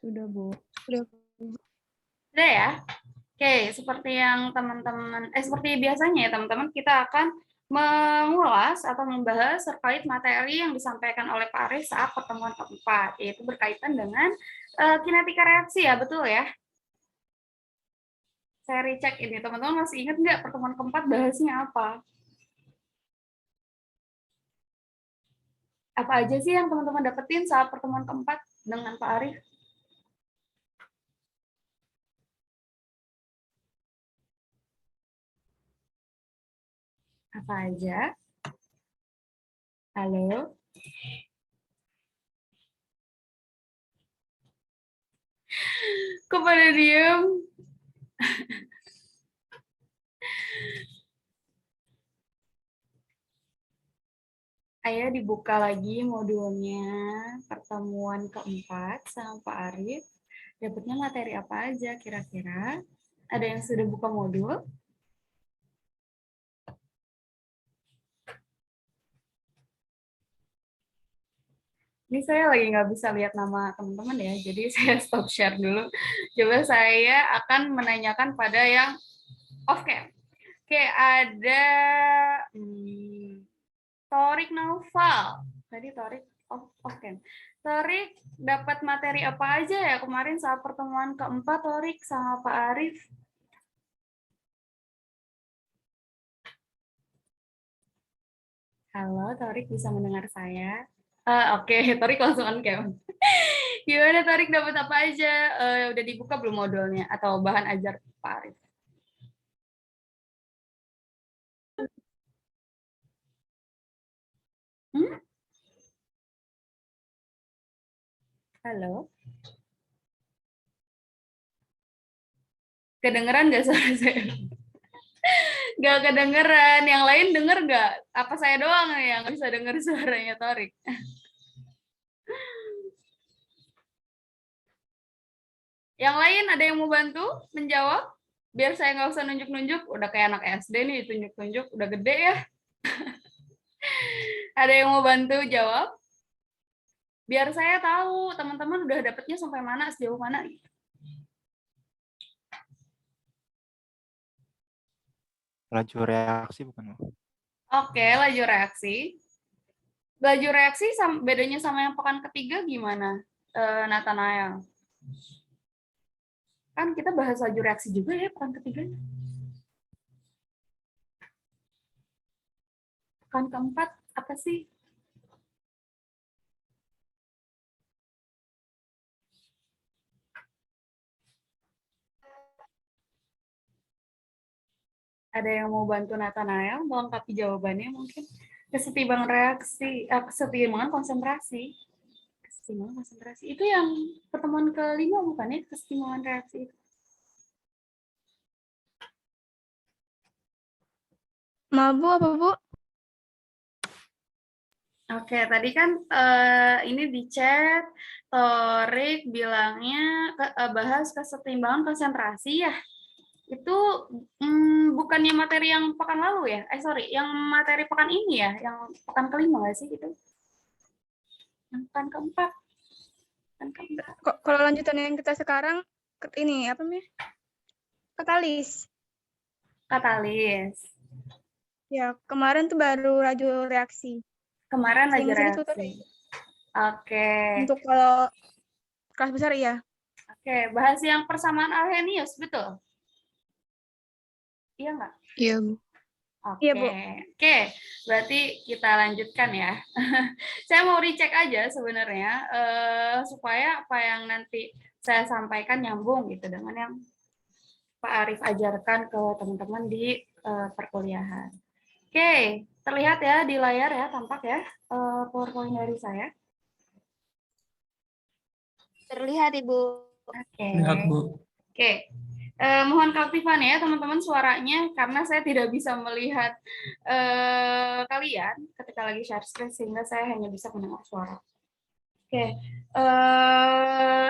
Sudah, Bu. Udah. Udah ya? Oke, seperti yang teman-teman, seperti biasanya ya teman-teman, kita akan mengulas atau membahas terkait materi yang disampaikan oleh Pak Aris saat pertemuan keempat, yaitu berkaitan dengan kinetika reaksi ya, betul ya? Saya recek ini, teman-teman masih ingat nggak pertemuan keempat bahasnya apa? Apa aja sih yang teman-teman dapetin saat pertemuan keempat dengan Pak Arif? Apa aja? Halo? Kok pada diem? Ayo dibuka lagi modulnya, pertemuan keempat sama Pak Arif. Dapatnya materi apa aja kira-kira? Ada yang sudah buka modul? Ini saya lagi nggak bisa lihat nama teman-teman ya, jadi saya stop share dulu. Coba saya akan menanyakan pada yang off cam. Oke, ada Torik Naufal. Tadi Torik off cam. Torik dapat materi apa aja ya kemarin saat pertemuan keempat Torik sama Pak Arif? Halo, Torik bisa mendengar saya? Oke, Torik langsung on cam. Gimana Torik dapat apa aja? Udah dibuka belum modulnya atau bahan ajar Pak Arif? Hmm? Halo? Kedengeran nggak suara saya? Nggak kedengeran. Yang lain denger nggak? Apa saya doang yang bisa denger suaranya Torik? Yang lain ada yang mau bantu menjawab? Biar saya nggak usah nunjuk-nunjuk. Udah kayak anak SD nih, tunjuk-tunjuk. Udah gede ya. Ada yang mau bantu jawab? Biar saya tahu teman-teman udah dapetnya sampai mana, sejauh mana. Laju reaksi bukan? Oke, laju reaksi. Laju reaksi bedanya sama yang pekan ketiga gimana, Nathanael? Kan kita bahas laju reaksi juga ya pekan ketiga. Pekan keempat apa sih? Ada yang mau bantu Nathanael melengkapi jawabannya mungkin? Kesetimbangan reaksi, kesetimbangan konsentrasi. Kesetimbangan konsentrasi. Itu yang pertemuan kelima bukan ya? Kesetimbangan reaksi itu. Maaf Bu, apa Bu? Oke, tadi kan ini di chat, Torik bilangnya bahas kesetimbangan konsentrasi ya. Itu bukannya materi yang pekan lalu ya? Sorry, yang materi pekan ini ya, yang pekan kelima nggak sih gitu? Yang pekan keempat. Kalau lanjutan yang kita sekarang, ini apa namanya? Katalis. Katalis. Ya, kemarin tuh baru laju reaksi. Kemarin laju Sering-sering reaksi. tutor ya. Oke. Untuk kalau kelas besar ya. Oke, bahas yang persamaan Arrhenius, betul? Iya nggak? Iya, Bu. Oke. Iya, Bu. Oke, berarti kita lanjutkan ya. Saya mau recheck aja sebenarnya supaya apa yang nanti saya sampaikan nyambung gitu dengan yang Pak Arif ajarkan ke teman-teman di perkuliahan. Oke, terlihat ya di layar ya, tampak ya PowerPoint dari saya. Terlihat, Ibu. Oke. Lihat, Bu. Oke. Mohon keaktifan ya teman-teman suaranya karena saya tidak bisa melihat kalian ketika lagi share screen sehingga saya hanya bisa mendengar suara. Oke,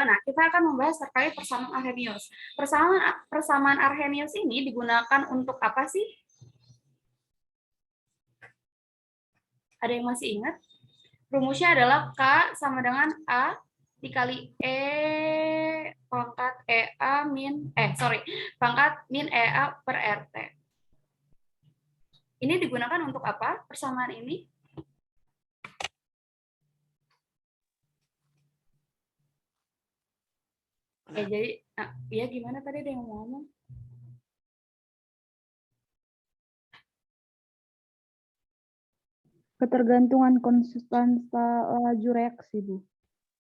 nah kita akan membahas terkait persamaan Arrhenius. Persamaan Arrhenius ini digunakan untuk apa sih? Ada yang masih ingat? Rumusnya adalah K sama dengan A dikali pangkat EA min, pangkat min EA per RT. Ini digunakan untuk apa persamaan ini? Jadi, ya gimana tadi ada yang mau ngomong? Ketergantungan konsistensi laju reaksi, Bu.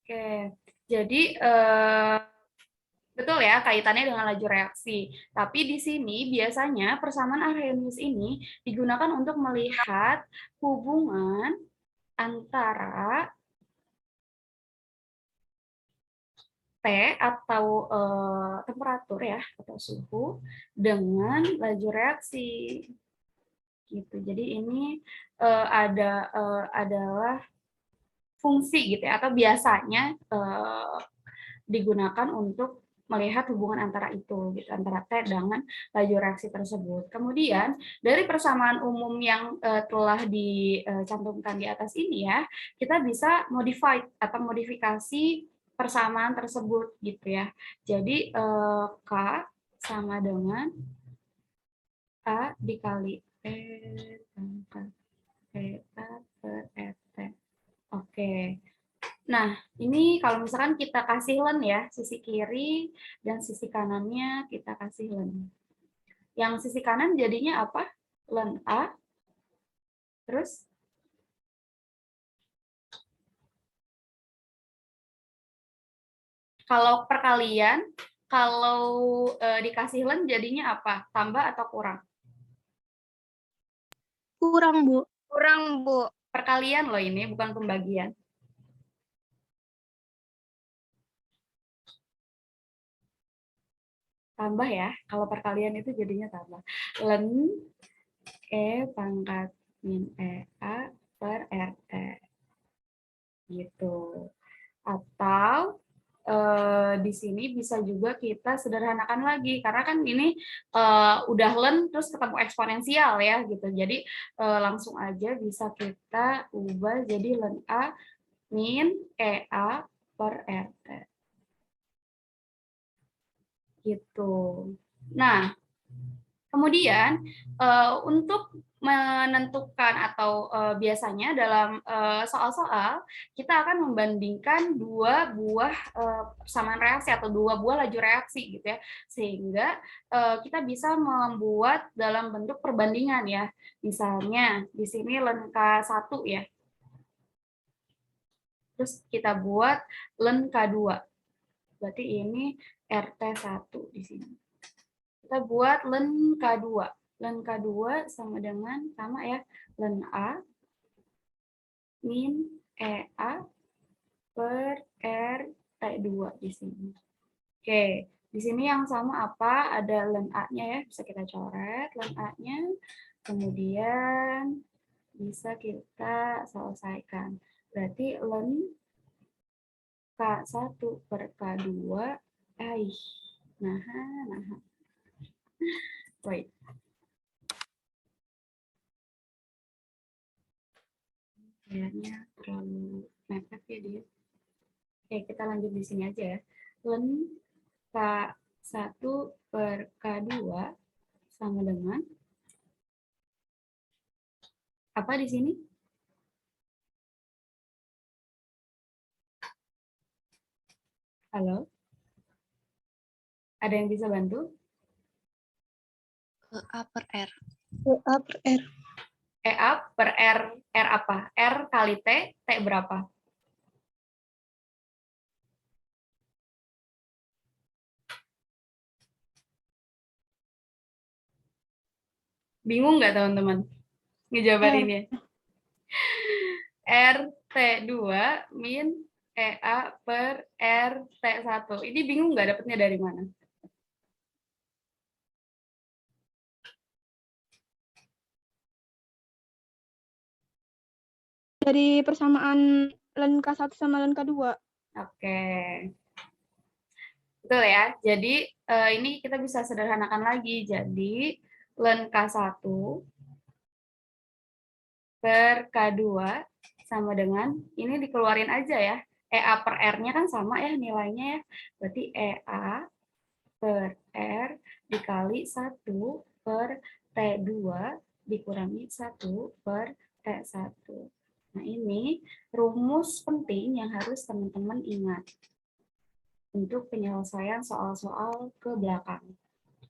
Oke, jadi betul ya kaitannya dengan laju reaksi. Tapi di sini biasanya persamaan Arrhenius ini digunakan untuk melihat hubungan antara T atau temperatur ya atau suhu dengan laju reaksi. Gitu. Jadi ini adalah fungsi gitu ya atau biasanya digunakan untuk melihat hubungan antara itu gitu antara T dengan laju reaksi tersebut. Kemudian dari persamaan umum yang telah dicantumkan di atas ini ya, kita bisa modify atau modifikasi persamaan tersebut gitu ya. Jadi K sama dengan A dikali P pangkat theta per RT. Oke. Nah, ini kalau misalkan kita kasih len ya, sisi kiri dan sisi kanannya kita kasih len. Yang sisi kanan jadinya apa? Len A. Terus? Kalau perkalian, kalau dikasih len jadinya apa? Tambah atau kurang? Kurang, Bu. Kurang, Bu. Perkalian loh ini, bukan pembagian. Tambah ya, kalau perkalian itu jadinya tambah. Len E pangkat min EA per RT. Gitu. Atau di sini bisa juga kita sederhanakan lagi karena kan ini udah len terus ketemu eksponensial ya gitu. Jadi langsung aja bisa kita ubah jadi len A min EA per RT. Gitu. Nah, kemudian untuk menentukan atau biasanya dalam soal-soal kita akan membandingkan dua buah persamaan reaksi atau dua buah laju reaksi gitu ya, sehingga kita bisa membuat dalam bentuk perbandingan ya. Misalnya di sini len K1 ya. Terus kita buat len K2. Berarti ini RT1 di sini. Kita buat len K2. Len K2 sama dengan, sama ya, len A min EA per RT2 di sini. Oke, di sini yang sama apa? Ada len A-nya ya, bisa kita coret len A-nya. Kemudian bisa kita selesaikan. Berarti len K1 per K2, nah. Wait. Kayaknya terlalu mepet ya dia. Oke, kita lanjut di sini aja ya. Len K1 per K2 sama dengan apa di sini? Halo? Ada yang bisa bantu? A per R. A per R. EA per R. R apa? R kali T. T berapa? Bingung nggak teman-teman? Ngejabarinnya. RT2 min EA per RT1. Ini bingung nggak dapetnya dari mana? Dari persamaan len K1 sama len K2. Oke. Betul ya. Jadi ini kita bisa sederhanakan lagi. Jadi len K1 per K2 sama dengan, ini dikeluarin aja ya. EA per R-nya kan sama ya nilainya ya. Berarti EA per R dikali 1 per T2 dikurangi 1 per T1. Nah, ini rumus penting yang harus teman-teman ingat untuk penyelesaian soal-soal ke belakang.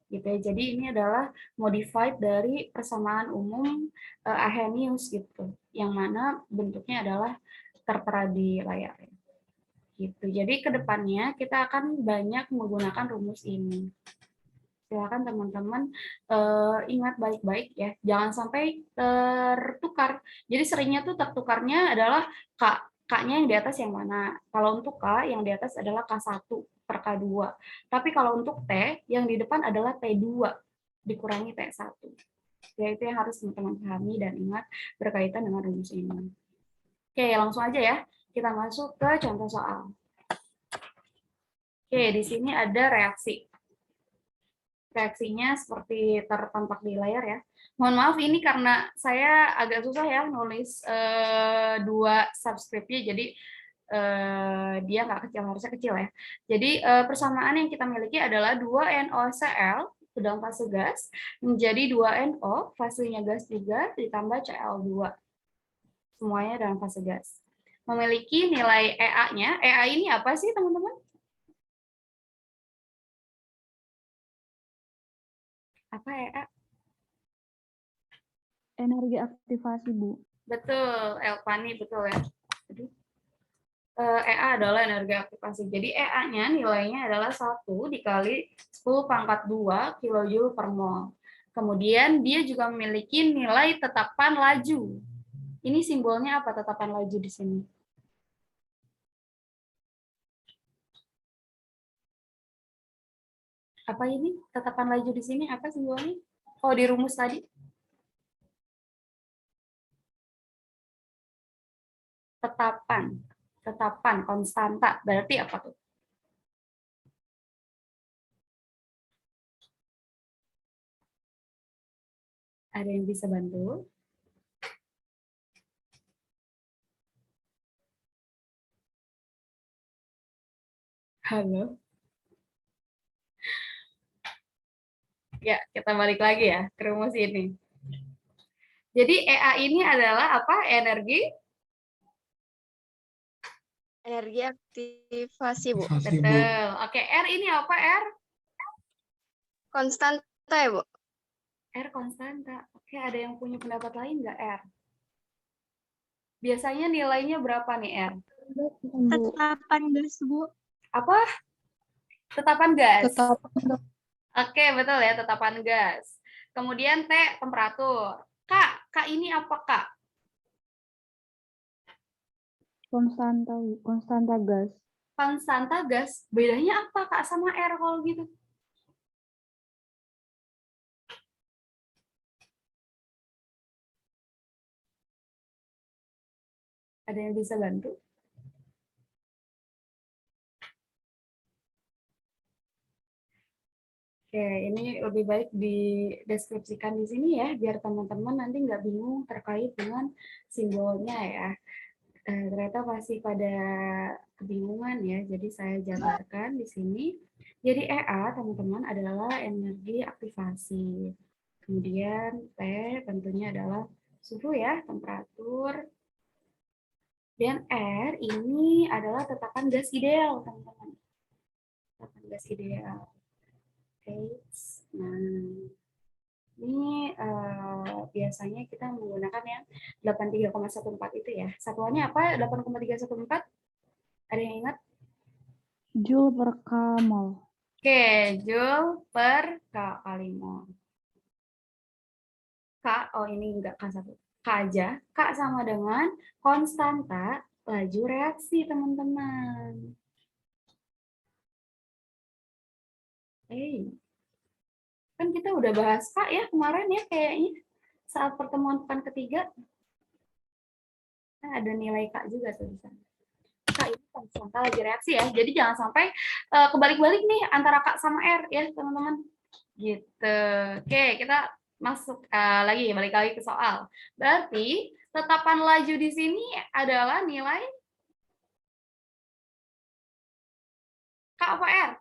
Gitu ya. Jadi ini adalah modified dari persamaan umum Arrhenius gitu, yang mana bentuknya adalah tertera di layar. Gitu. Jadi kedepannya kita akan banyak menggunakan rumus ini. Silakan teman-teman ingat baik-baik ya, jangan sampai tertukar. Jadi seringnya tuh tertukarnya adalah K-nya yang di atas yang mana. Kalau untuk K yang di atas adalah K1 per K2. Tapi kalau untuk T yang di depan adalah T2 dikurangi T1. Ya, itu yang harus teman-teman pahami dan ingat berkaitan dengan rumus ini. Oke, langsung aja ya. Kita masuk ke contoh soal. Oke, di sini ada reaksi. Reaksinya seperti tertampak di layar ya. Mohon maaf ini karena saya agak susah ya nulis 2 subscript-nya, jadi dia nggak kecil, harusnya kecil ya. Jadi persamaan yang kita miliki adalah 2NaCl dalam fase gas menjadi 2NO, fasenya gas juga, ditambah Cl2. Semuanya dalam fase gas. Memiliki nilai EA-nya. EA ini apa sih teman-teman? Apa EA? Energi aktivasi, Bu. Betul, Elvani, betul ya. Jadi, EA adalah energi aktivasi. Jadi EA-nya nilainya adalah 1 dikali 10 pangkat 2 kJ per mol. Kemudian dia juga memiliki nilai tetapan laju. Ini simbolnya apa tetapan laju di sini? Apa ini? Tetapan laju di sini apa simbolnya? Oh, di rumus tadi. Tetapan konstanta. Berarti apa tuh? Ada yang bisa bantu? Halo? Ya, kita balik lagi ya ke rumus ini. Jadi EA ini adalah apa? Energi aktivasi, Bu. Betul. Oke, R ini apa R? Konstanta ya, Bu? R konstanta. Oke, ada yang punya pendapat lain nggak R? Biasanya nilainya berapa nih R? Tetapan gas, Bu. Apa? Tetapan gas. Tetapan Oke, betul ya, tetapan gas. Kemudian T, temperatur. K ini apa, Kak? konstanta gas. Konstanta gas. Bedanya apa, Kak, sama R kalau gitu? Ada yang bisa bantu? Oke, ini lebih baik dideskripsikan di sini ya, biar teman-teman nanti nggak bingung terkait dengan simbolnya ya. Ternyata pasti pada kebingungan ya, jadi saya jabarkan di sini. Jadi EA, teman-teman, adalah energi aktivasi. Kemudian T tentunya adalah suhu ya, temperatur. Dan R ini adalah tetapan gas ideal, teman-teman. Tetapan gas ideal. Oke, nah ini biasanya kita menggunakan yang 83,14 itu ya. Satuannya apa? 8,314? Ada yang ingat? Joule per mol. Oke, Joule per kali mol. K, oh ini enggak K1. K aja. K sama dengan konstanta laju reaksi, teman-teman. Kan kita udah bahas K ya kemarin ya kayaknya saat pertemuan pekan ketiga. Nah, ada nilai K juga tuh di sana. K itu konstanta laju reaksi ya. Jadi jangan sampai kebalik-balik nih antara K sama R ya, teman-teman. Gitu. Oke, kita masuk balik lagi ke soal. Berarti tetapan laju di sini adalah nilai K apa R?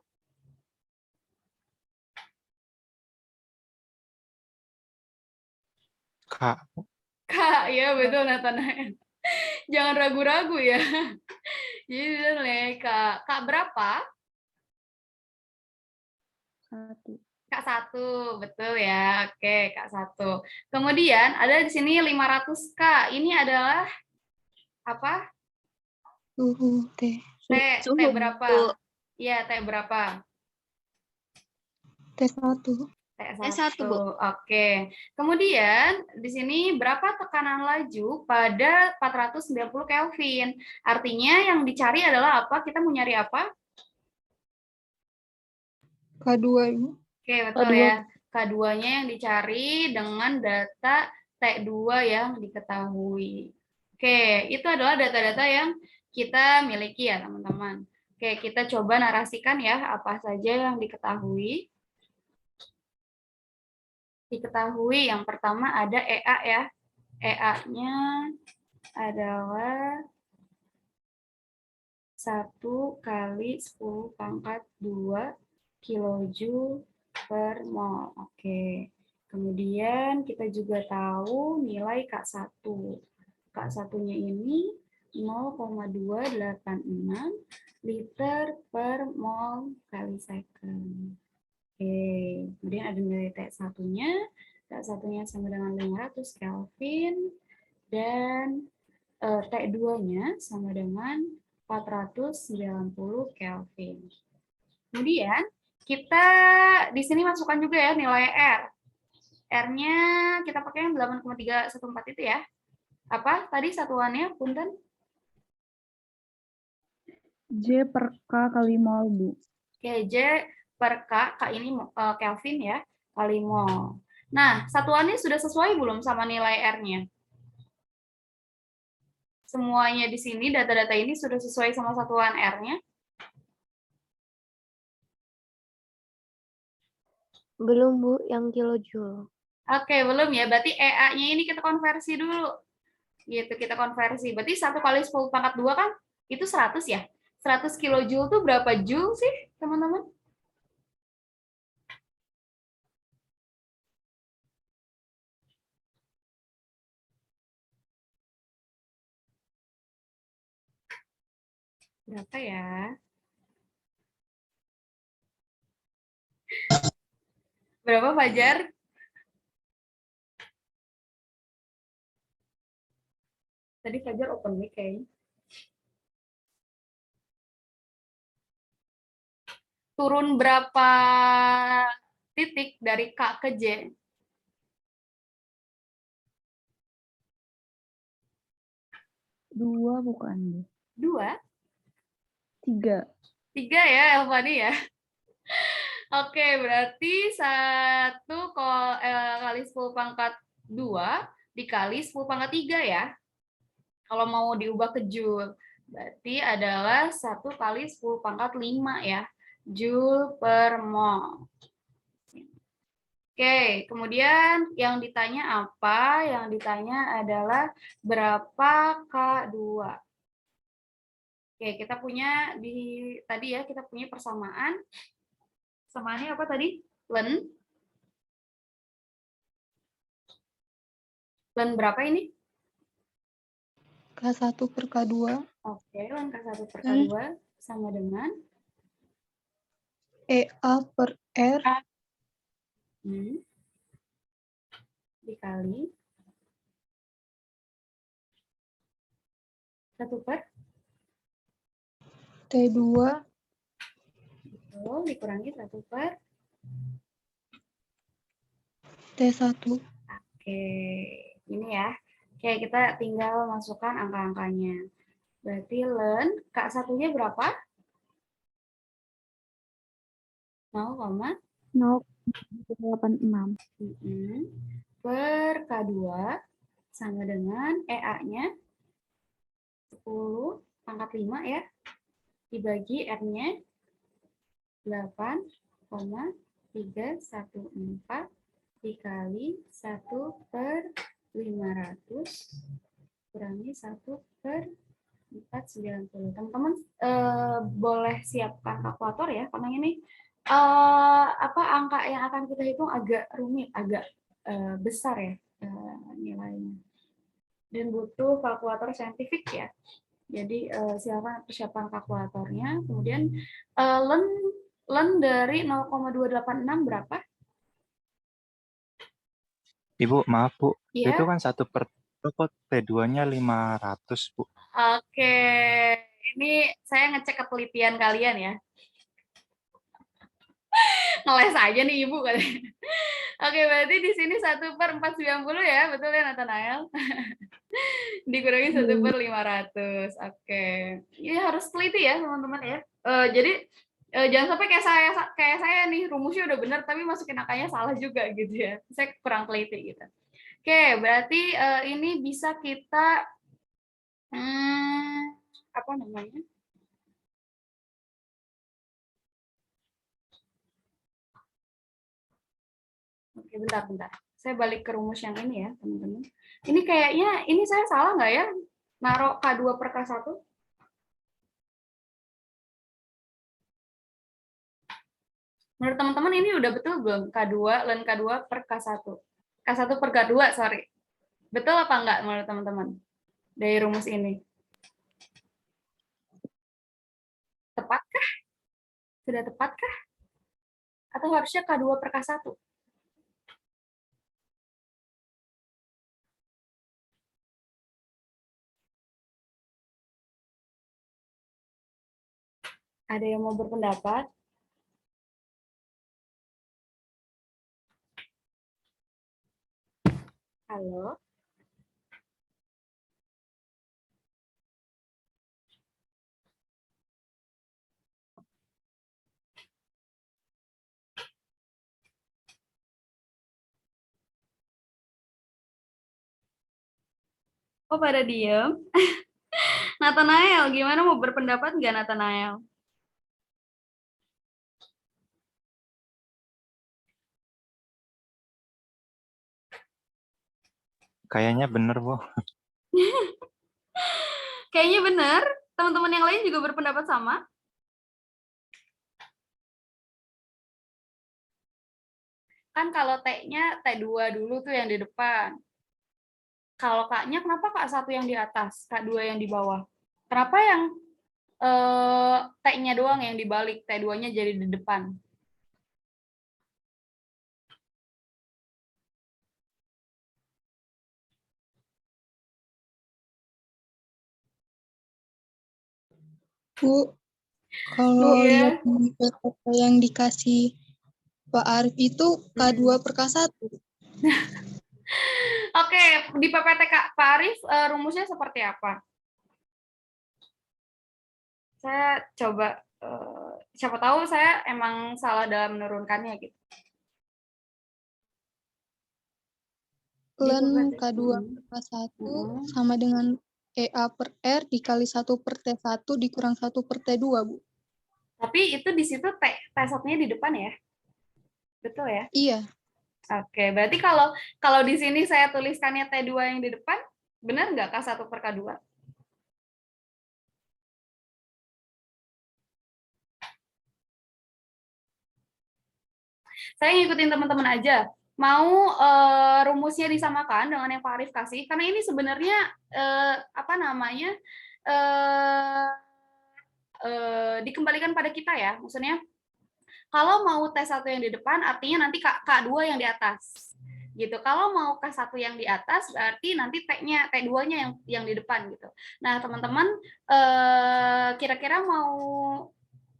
Kak, K, ya betul Nathanael. Jangan ragu-ragu ya. Jadi bener nih, K. K berapa? 1. K1, betul ya. Oke, K1. Kemudian ada di sini 500K. Ini adalah apa? Suhu T. T, T berapa? Iya, T berapa? T1. T1, oke. Kemudian di sini berapa tekanan laju pada 490 Kelvin? Artinya yang dicari adalah apa? Kita mau nyari apa? K2, Ibu. Oke, betul K2. ya. K2-nya yang dicari dengan data T2 yang diketahui. Oke, itu adalah data-data yang kita miliki ya, teman-teman. Oke, kita coba narasikan ya apa saja yang diketahui. Diketahui yang pertama ada EA ya. EA-nya adalah 1 kali 10 pangkat 2 kilojoule per mol. Oke. Kemudian kita juga tahu nilai K1. K1-nya ini 0,286 liter per mol kali second. Oke, kemudian ada nilai T1-nya. T1-nya sama dengan 500 Kelvin dan T2-nya sama dengan 490 Kelvin. Kemudian kita di sini masukkan juga ya nilai R. R-nya kita pakai yang 8,314 itu ya. Apa tadi satuannya, punten? J per K kali mol, Bu. Oke, J per K, K ini Kelvin ya, kali mol. Nah, satuannya sudah sesuai belum sama nilai R-nya? Semuanya di sini, data-data ini sudah sesuai sama satuan R-nya? Belum, Bu, yang kilojoule. Oke, belum ya. Berarti EA-nya ini kita konversi dulu. Gitu, kita konversi. Berarti 1 kali 10 pangkat 2 kan? Itu 100 ya? 100 kilojoule itu berapa joule sih, teman-teman? Berapa ya? Berapa, Fajar? Tadi Fajar open mic kayaknya. Turun berapa titik dari K ke J? 2 bukan, Bu. 2? 3. 3 ya, Elvani ya? Oke, berarti 1 kali 10 pangkat 2 dikali 10 pangkat 3 ya. Kalau mau diubah ke joule. Berarti adalah 1 kali 10 pangkat 5 ya. Joule per mol. Oke, kemudian yang ditanya apa? Yang ditanya adalah berapa K2. Oke, kita punya tadi ya, kita punya persamaan. Persamaannya apa tadi? Len berapa ini? K1 per K2. Oke, len K1 per K2 sama dengan EA per R. Dikali 1 per T2. Betul, dikurangi 1 per T1. Oke, ini ya. Oke, kita tinggal masukkan angka-angkanya. Berarti len K1-nya berapa? 0,086. Per K2 sama dengan EA-nya 10 pangkat 5 ya. Dibagi R-nya 8,314 dikali 1 per 500 kurangi 1 per 490. Teman-teman boleh siapkan kalkulator ya, karena ini apa angka yang akan kita hitung agak rumit, agak besar ya nilainya. Dan butuh kalkulator saintifik ya. Jadi silakan persiapan kalkulatornya. Kemudian len dari 0,286 berapa? Ibu, maaf Bu, Iya. itu kan 1/3 kok T2-nya 500 Bu. Oke, ini saya ngecek ketelitian kalian ya. Ngeles aja nih Ibu katanya. Oke, berarti di sini 1/490 ya, betul ya Nathanael? Dikurangi 1/500. Oke. Ini harus teliti ya teman-teman ya. Jadi jangan sampai kayak saya nih, rumusnya udah benar tapi masukin angkanya salah juga gitu ya. Saya kurang teliti gitu. Oke, berarti ini bisa kita apa namanya? Oke, bentar. Saya balik ke rumus yang ini ya, teman-teman. Ini kayaknya, ini saya salah nggak ya? Naruh K2 per K1? Menurut teman-teman ini udah betul belum? K2, len K2 per K1. K1 per K2, sorry. Betul apa enggak menurut teman-teman? Dari rumus ini. Tepatkah? Sudah tepatkah? Atau harusnya K2 per K1? Ada yang mau berpendapat? Halo? Oh, pada diem? Nathanael, gimana mau berpendapat nggak Nathanael? Kayaknya bener Bu. Kayaknya benar. Teman-teman yang lain juga berpendapat sama. Kan kalau T-nya T2 dulu tuh yang di depan. Kalau K-nya kenapa K1 yang di atas, K2 yang di bawah? Kenapa yang T-nya doang yang dibalik, T2-nya jadi di depan? Bu, kalau Iya. lihat di PPT yang dikasih Pak Arif itu K2 per K1. Oke, di PPT Pak Arif rumusnya seperti apa? Saya coba, siapa tahu saya emang salah dalam menurunkannya gitu. Len K2 per K1 sama dengan EA per R dikali 1 per T1 dikurang 1 per T2, Bu. Tapi itu di situ T1-nya di depan ya? Betul ya? Iya. Oke, berarti kalau di sini saya tuliskannya T2 yang di depan, benar nggak K1 per K2? Saya ngikutin teman-teman aja. Mau rumusnya disamakan dengan yang Pak Arif kasih, karena ini sebenarnya apa namanya dikembalikan pada kita ya. Maksudnya kalau mau T1 yang di depan, artinya nanti K2 yang di atas. Gitu. Kalau mau K1 yang di atas, berarti nanti T2-nya yang di depan gitu. Nah, teman-teman kira-kira mau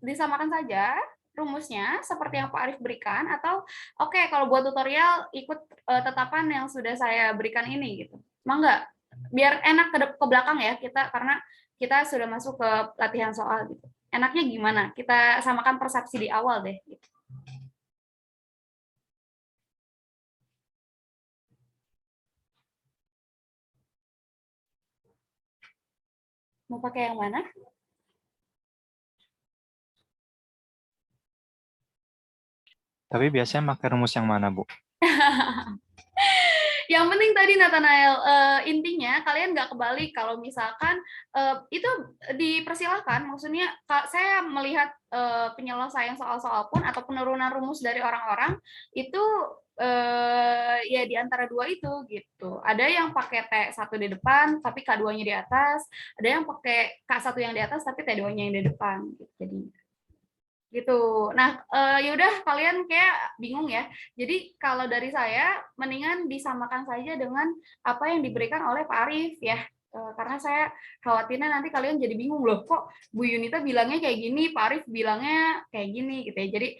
disamakan saja rumusnya seperti yang Pak Arif berikan atau oke, kalau buat tutorial ikut tetapan yang sudah saya berikan ini gitu. Mangga, biar enak ke belakang ya kita, karena kita sudah masuk ke latihan soal gitu. Enaknya gimana? Kita samakan persepsi di awal deh. Gitu. Mau pakai yang mana? Tapi biasanya pakai rumus yang mana Bu? Yang penting tadi Nathanael, intinya kalian nggak kebalik kalau misalkan itu dipersilahkan. Maksudnya saya melihat penyelesaian soal-soal pun atau penurunan rumus dari orang-orang itu ya di antara dua itu gitu. Ada yang pakai T1 di depan tapi K2-nya di atas, ada yang pakai K1 yang di atas tapi T2-nya yang di depan gitu. Jadi gitu. Nah, yaudah kalian kayak bingung ya. Jadi kalau dari saya mendingan disamakan saja dengan apa yang diberikan oleh Pak Arif ya. Karena saya khawatirnya nanti kalian jadi bingung loh, kok Bu Yunita bilangnya kayak gini, Pak Arif bilangnya kayak gini gitu ya. Jadi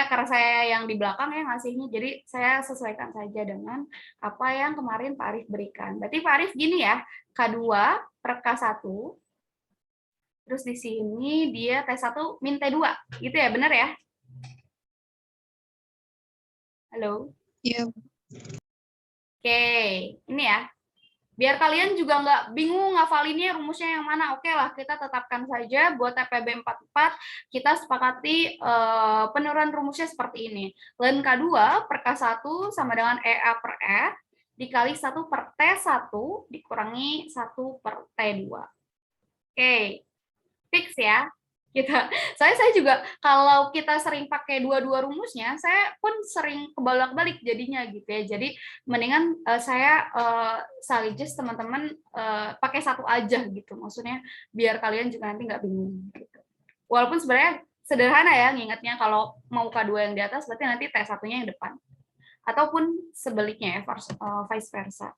karena saya yang di belakang ya ngasihnya, jadi saya sesuaikan saja dengan apa yang kemarin Pak Arif berikan. Berarti Pak Arif gini ya, K2 per K1, terus di sini dia T1 min T2, gitu ya, benar ya? Halo? Iya. Oke, ini ya. Biar kalian juga nggak bingung ngafalinnya rumusnya yang mana. Oke lah, kita tetapkan saja buat TPB 44, kita sepakati penurunan rumusnya seperti ini. Ln K2 per K1 sama dengan EA per R dikali 1 per T1 dikurangi 1 per T2. Oke. Fix ya kita. Saya juga kalau kita sering pakai dua-dua rumusnya, saya pun sering kebolak-balik jadinya gitu ya. Jadi mendingan saya sekaligus teman-teman pakai satu aja gitu. Maksudnya biar kalian juga nanti nggak bingung gitu. Walaupun sebenarnya sederhana ya ngingetnya, kalau mau K2 yang di atas berarti nanti T1-nya yang depan. Ataupun sebaliknya ya, vice versa.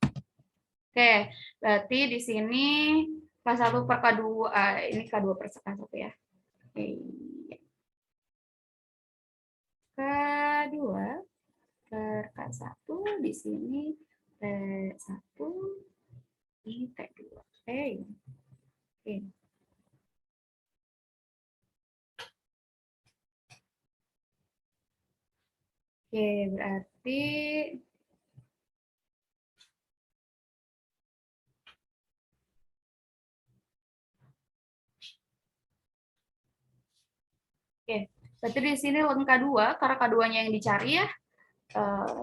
Oke, berarti di sini K1 per K2, ini K2 per K1 ya. Oke. K2 per K1 di sini T1 ini T2. Oke. Oke. Oke, berarti Oke, berarti di sini ln K2, karena K2-nya yang dicari ya,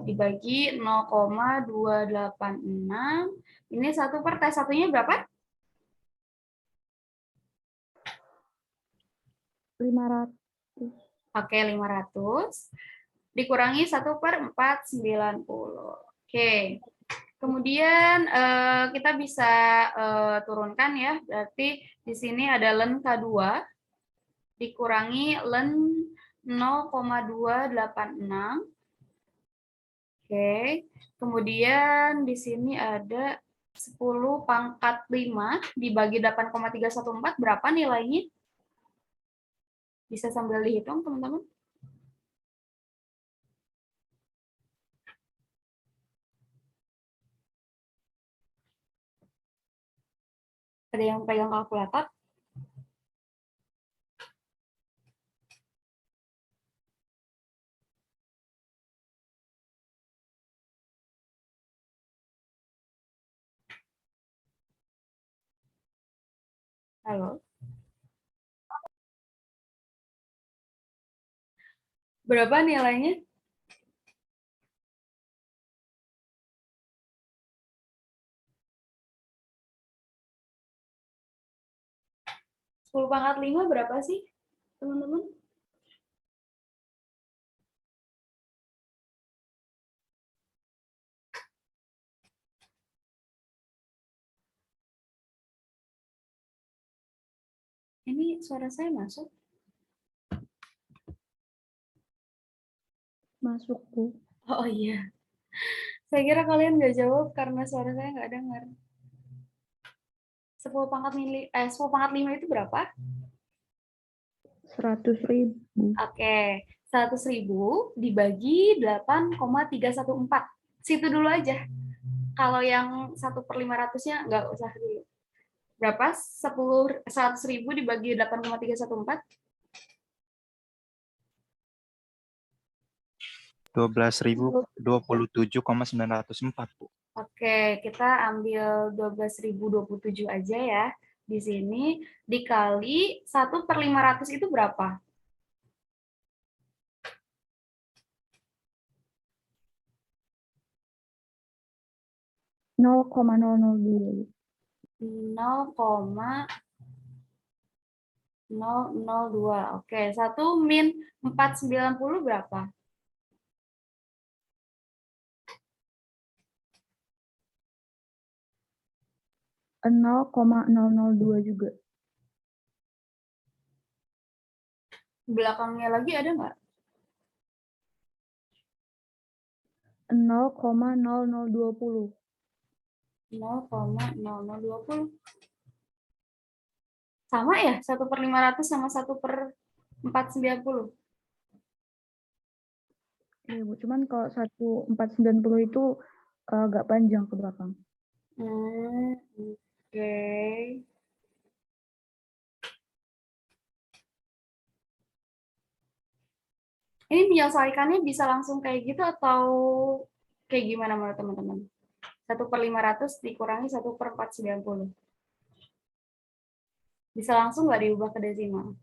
dibagi 0,286. Ini 1 per T1-nya berapa? 500. Oke, 500. Dikurangi 1 per 490. Oke. Kemudian kita bisa turunkan ya, berarti di sini ada ln K2 dikurangi ln 0,286. Oke, kemudian di sini ada 10 pangkat 5 dibagi 8,314, berapa nilainya? Bisa sambil dihitung, teman-teman? Ada yang pegang kalkulator? Halo? Berapa nilainya? Sepuluh pangkat 5 berapa sih, teman-teman? Ini suara saya masuk? Masuk, Bu. Oh iya. Saya kira kalian nggak jawab karena suara saya nggak dengar. 10 pangkat 5 itu berapa? 100.000. Oke, 100.000 dibagi 8,314. Situ dulu aja. Kalau yang 1 per 500-nya nggak usah dulu. Berapa? 100.000 dibagi 8,314? 12.027,904, Bu. Oke, kita ambil 12.027 aja ya. Di sini dikali 1 per 500 itu berapa? 0,002. 0,002. Oke, 1 min 490 berapa? Nol 0,002 juga. Belakangnya lagi ada nggak? 0,0020. 0,0020. Sama ya? 1/500 sama 1/490. Iya, Bu. Cuman kalau 1,490 itu agak panjang ke belakang. Oke. Ini menyelesaikannya bisa langsung kayak gitu atau kayak gimana menurut teman-teman? 1/500 dikurangi 1/490. Bisa langsung nggak diubah ke desimal?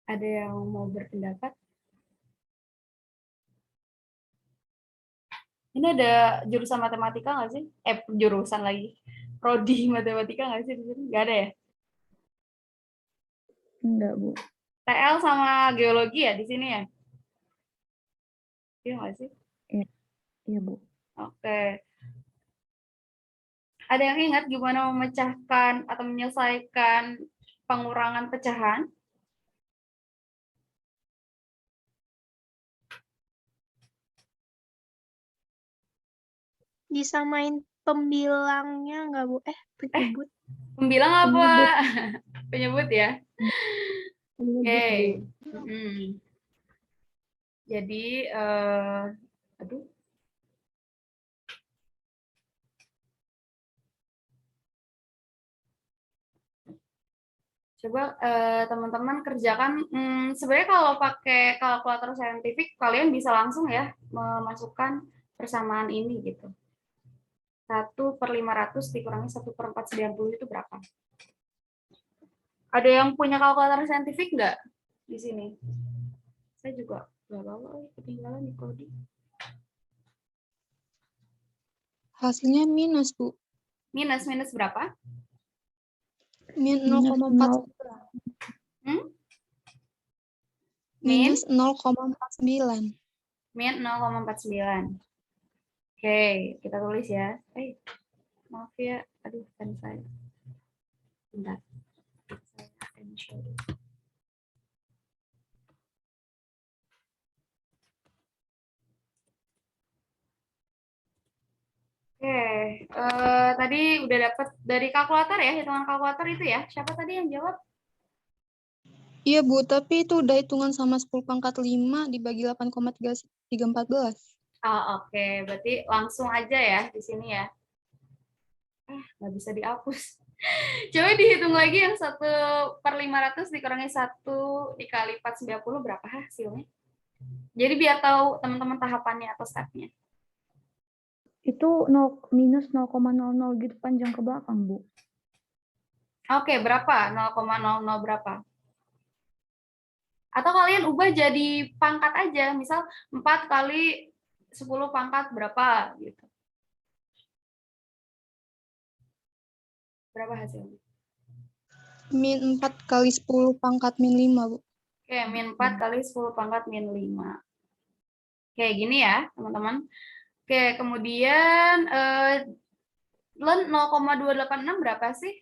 Ada yang mau berpendapat? Ini ada jurusan matematika nggak sih? Jurusan lagi. Prodi matematika nggak sih di sini? Nggak ada ya? Enggak, Bu. TL sama geologi ya di sini ya? Iya nggak sih? Iya, Bu. Oke. Ada yang ingat gimana memecahkan atau menyelesaikan pengurangan pecahan? Disamain pembilangnya nggak, Bu? Penyebut. Pembilang apa? Penyebut ya? Oke. Jadi, aduh. Coba teman-teman kerjakan. Sebenarnya kalau pakai kalkulator saintifik, kalian bisa langsung ya memasukkan persamaan ini gitu. 1/500 dikurangi 1/490 itu berapa? Ada yang punya kalkulator saintifik nggak di sini? Saya juga nggak bawa, ketinggalan di Kodi. Hasilnya minus, Bu. Minus berapa? Min Minus 0,4. Min? Minus 0,49. Min 0,49. Oke, kita tulis ya. Maaf ya. Aduh, kan saya. Bentar. Saya akan show. Oke, tadi udah dapat dari kalkulator ya, hitungan kalkulator itu ya. Siapa tadi yang jawab? Iya, Bu, tapi itu udah hitungan sama 10⁻5 dibagi 8,314. Oke. Berarti langsung aja ya di sini ya. Nggak bisa dihapus. Coba dihitung lagi yang 1/500 dikurangi 1 dikali 490 berapa hasilnya? Jadi biar tahu teman-teman tahapannya atau stepnya. Itu minus 0,00 gitu panjang ke belakang, Bu. Oke, berapa? 0,00 berapa? Atau kalian ubah jadi pangkat aja, misal 4 kali 10 pangkat berapa gitu. Berapa hasilnya? Min 4 kali 10 pangkat min 5, Bu. Oke, min 4 kali 10 pangkat min 5. Oke, gini ya, teman-teman. Oke, kemudian ln 0,286 berapa sih?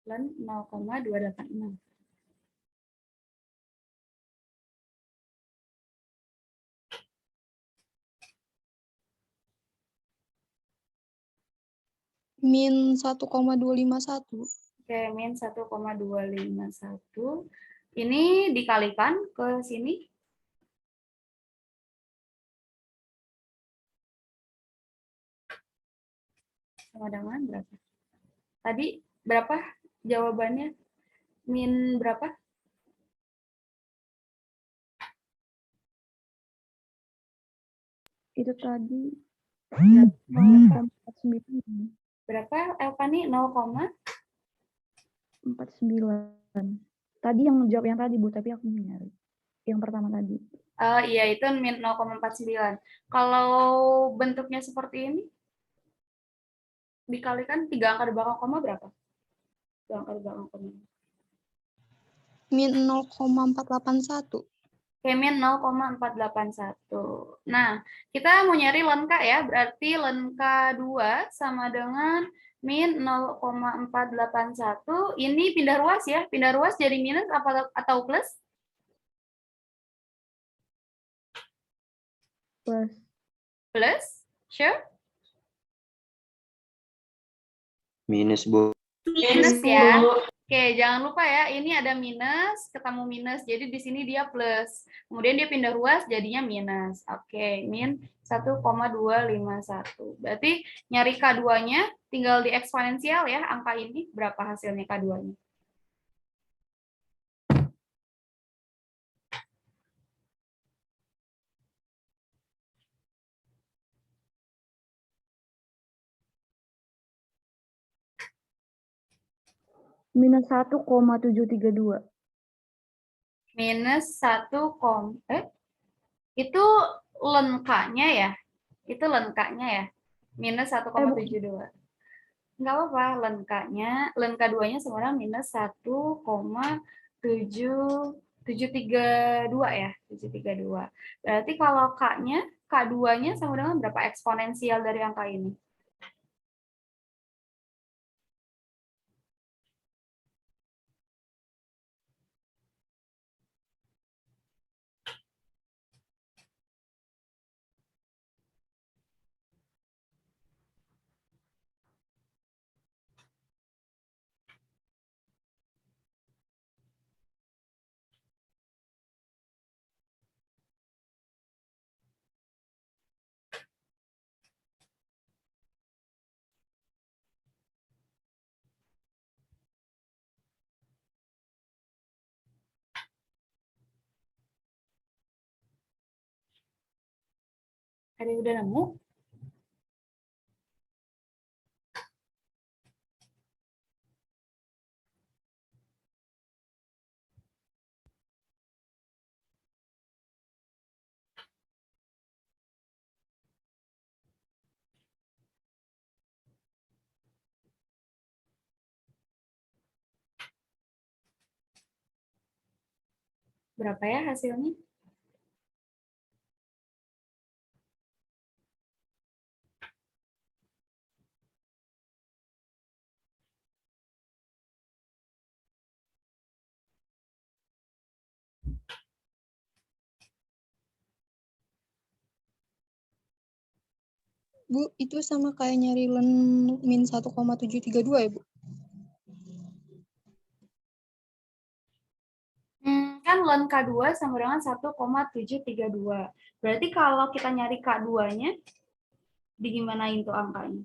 Ln 0,286. Min 1,251. Oke, min 1,251. Ini dikalikan ke sini. Sama dengan berapa? Tadi berapa jawabannya? Min berapa? Itu tadi Berapa? 0,49. Berapa, Elvani? 0, 49. Tadi yang jawab yang tadi, Bu, tapi aku nyari. Yang pertama tadi. iya, itu min 0,49. Kalau bentuknya seperti ini, dikalikan 3 angka di belakang koma berapa? 3 angka di belakang koma. Min 0,481. Oke, min 0,481. Nah, kita mau nyari len K ya, berarti len K2 sama dengan min 0,481. Ini pindah ruas ya, pindah ruas jadi minus atau plus? Plus. Plus, sure? Minus, Bu. Minus ya. Oke, jangan lupa ya, ini ada minus, ketemu minus, jadi di sini dia plus. Kemudian dia pindah ruas, jadinya minus. Oke, min 1,251. Berarti nyari K2-nya, tinggal di eksponensial ya, angka ini, berapa hasilnya K2-nya? Minus 1,732. Minus 1, itu lenkanya ya? Itu lenkanya ya? Minus 1,72. Nggak apa-apa, len K2-nya sebenarnya minus 1,732 ya, 732. Berarti kalau K-nya, K2-nya sama dengan berapa eksponensial dari angka ini? Ada yang udah nemu? Berapa ya hasilnya? Bu, itu sama kayak nyari len min 1,732 ya, Bu? Kan len K2 sama dengan 1,732. Berarti kalau kita nyari K2-nya, digimanain tuh angkanya?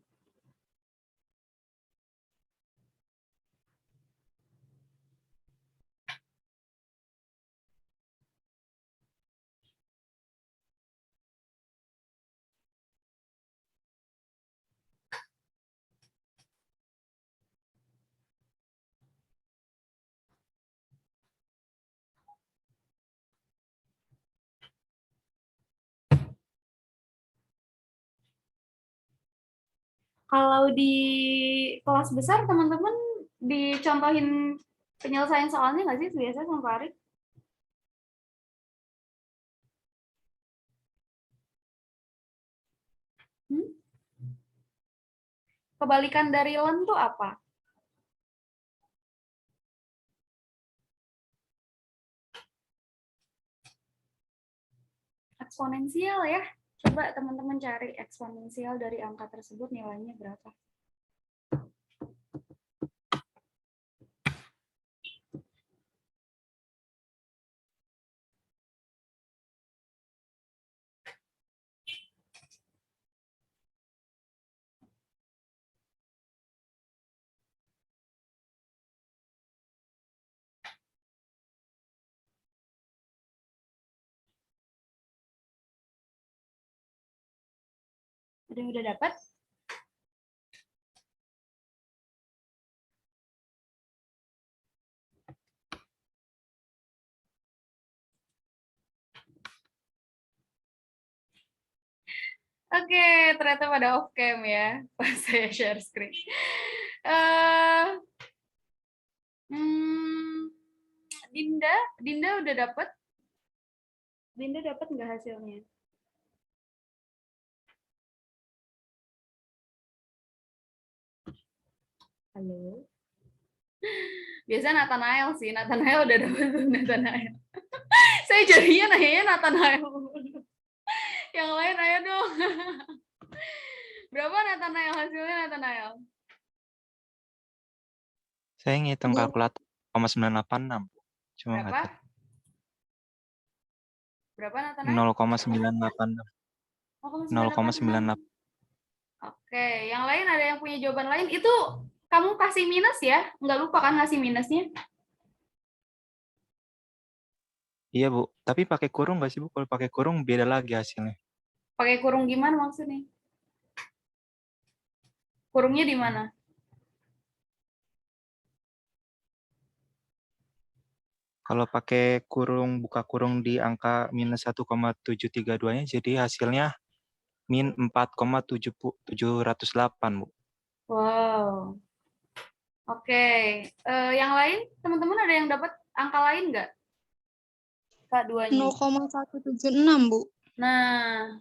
Kalau di kelas besar, teman-teman dicontohin penyelesaian soalnya nggak sih biasanya sama Pak Arif? Hmm? Kebalikan dari len tuh apa? Eksponensial ya. Coba teman-teman cari eksponensial dari angka tersebut nilainya berapa. Ada yang udah dapat? Oke, ternyata pada off cam ya pas saya share screen. Dinda udah dapat? Dinda dapat nggak hasilnya? Halo. Biasanya Nathanael sih, Nathanael udah dapat tuh Nathanael. Saya jadinya nanyanya Nathanael. Yang lain ayo dong. Berapa Nathanael hasilnya Nathanael? Saya ngitung Bu. kalkulator 0,986. Cuma nggak Berapa? dapat. Berapa Nathanael? 0,986. 0,98. Oke, yang lain ada yang punya jawaban lain? Itu kamu kasih minus ya? Nggak lupa kan ngasih minusnya? Iya, Bu. Tapi pakai kurung nggak sih, Bu? Kalau pakai kurung beda lagi hasilnya. Pakai kurung gimana maksudnya? Kurungnya di mana? Kalau pakai kurung, buka kurung di angka minus 1,732-nya, jadi hasilnya min 4,708, Bu. Wow. Oke. Yang lain, teman-teman ada yang dapat angka lain nggak? K2-nya. 0,176, Bu. Nah,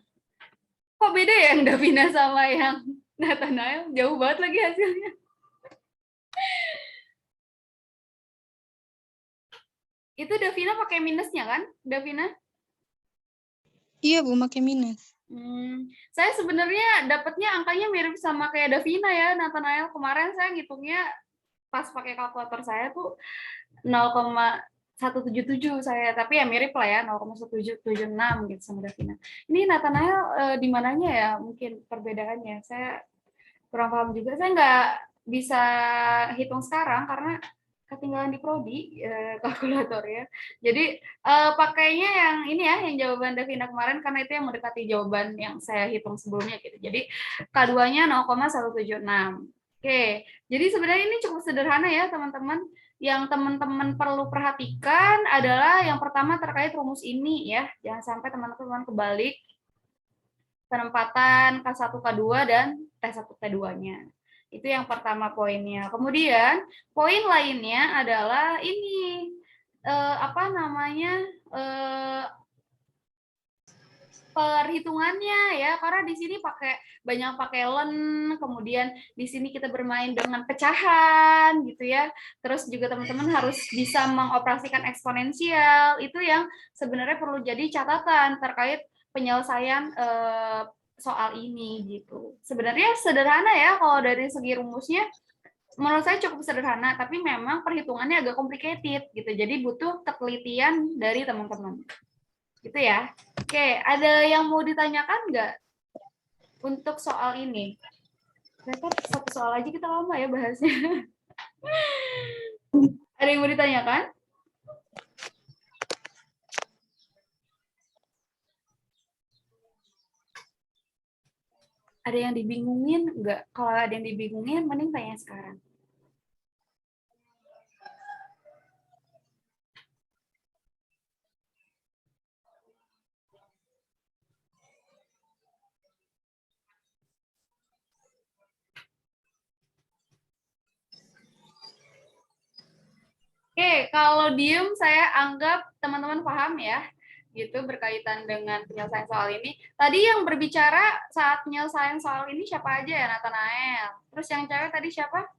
kok beda ya yang Davina sama yang Nathanael? Jauh banget lagi hasilnya. Itu Davina pakai minusnya kan, Davina? Iya, Bu, pakai minus. Saya sebenarnya dapatnya angkanya mirip sama kayak Davina ya, Nathanael. Kemarin saya ngitungnya pas pakai kalkulator saya tuh 0,177 saya, tapi ya mirip lah ya 0,1776 gitu sama Davina. Ini Nathanael di mananya ya mungkin perbedaannya? Saya kurang paham juga. Saya nggak bisa hitung sekarang karena ketinggalan di prodi kalkulator ya. Jadi pakainya yang ini ya, yang jawaban Davina kemarin karena itu yang mendekati jawaban yang saya hitung sebelumnya gitu. Jadi K2-nya 0,176. Oke, jadi sebenarnya ini cukup sederhana ya teman-teman. Yang teman-teman perlu perhatikan adalah yang pertama terkait rumus ini ya. Jangan sampai teman-teman kebalik penempatan K1, K2 dan T1, T2-nya. Itu yang pertama poinnya. Kemudian poin lainnya adalah ini perhitungannya ya, karena di sini banyak pakai len, kemudian di sini kita bermain dengan pecahan gitu ya. Terus juga teman-teman harus bisa mengoperasikan eksponensial. Itu yang sebenarnya perlu jadi catatan terkait penyelesaian soal ini gitu. Sebenarnya sederhana ya kalau dari segi rumusnya, menurut saya cukup sederhana, tapi memang perhitungannya agak complicated gitu. Jadi butuh ketelitian dari teman-teman. Gitu ya. Oke, ada yang mau ditanyakan nggak untuk soal ini? Ternyata satu soal aja kita lama ya bahasnya. Ada yang mau ditanyakan? Ada yang dibingungin nggak? Kalau ada yang dibingungin, mending tanya sekarang. Oke, kalau diem saya anggap teman-teman paham ya, gitu berkaitan dengan penyelesaian soal ini. Tadi yang berbicara saat penyelesaian soal ini siapa aja ya, Nathanael? Terus yang cewek tadi siapa?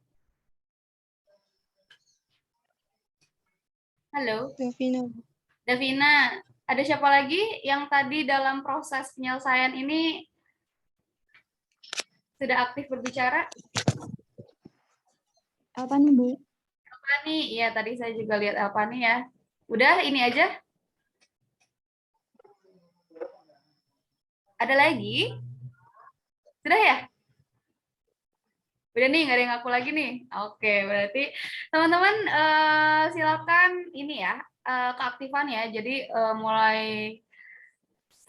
Halo? Davina. Davina. Ada siapa lagi yang tadi dalam proses penyelesaian ini sudah aktif berbicara? Apa nih, Bu? Elpani, iya tadi saya juga lihat Elpani ya. Udah, ini aja. Ada lagi? Sudah ya? Udah nih, nggak ada yang ngaku lagi nih. Oke, berarti teman-teman silakan ini ya, keaktifan ya. Jadi mulai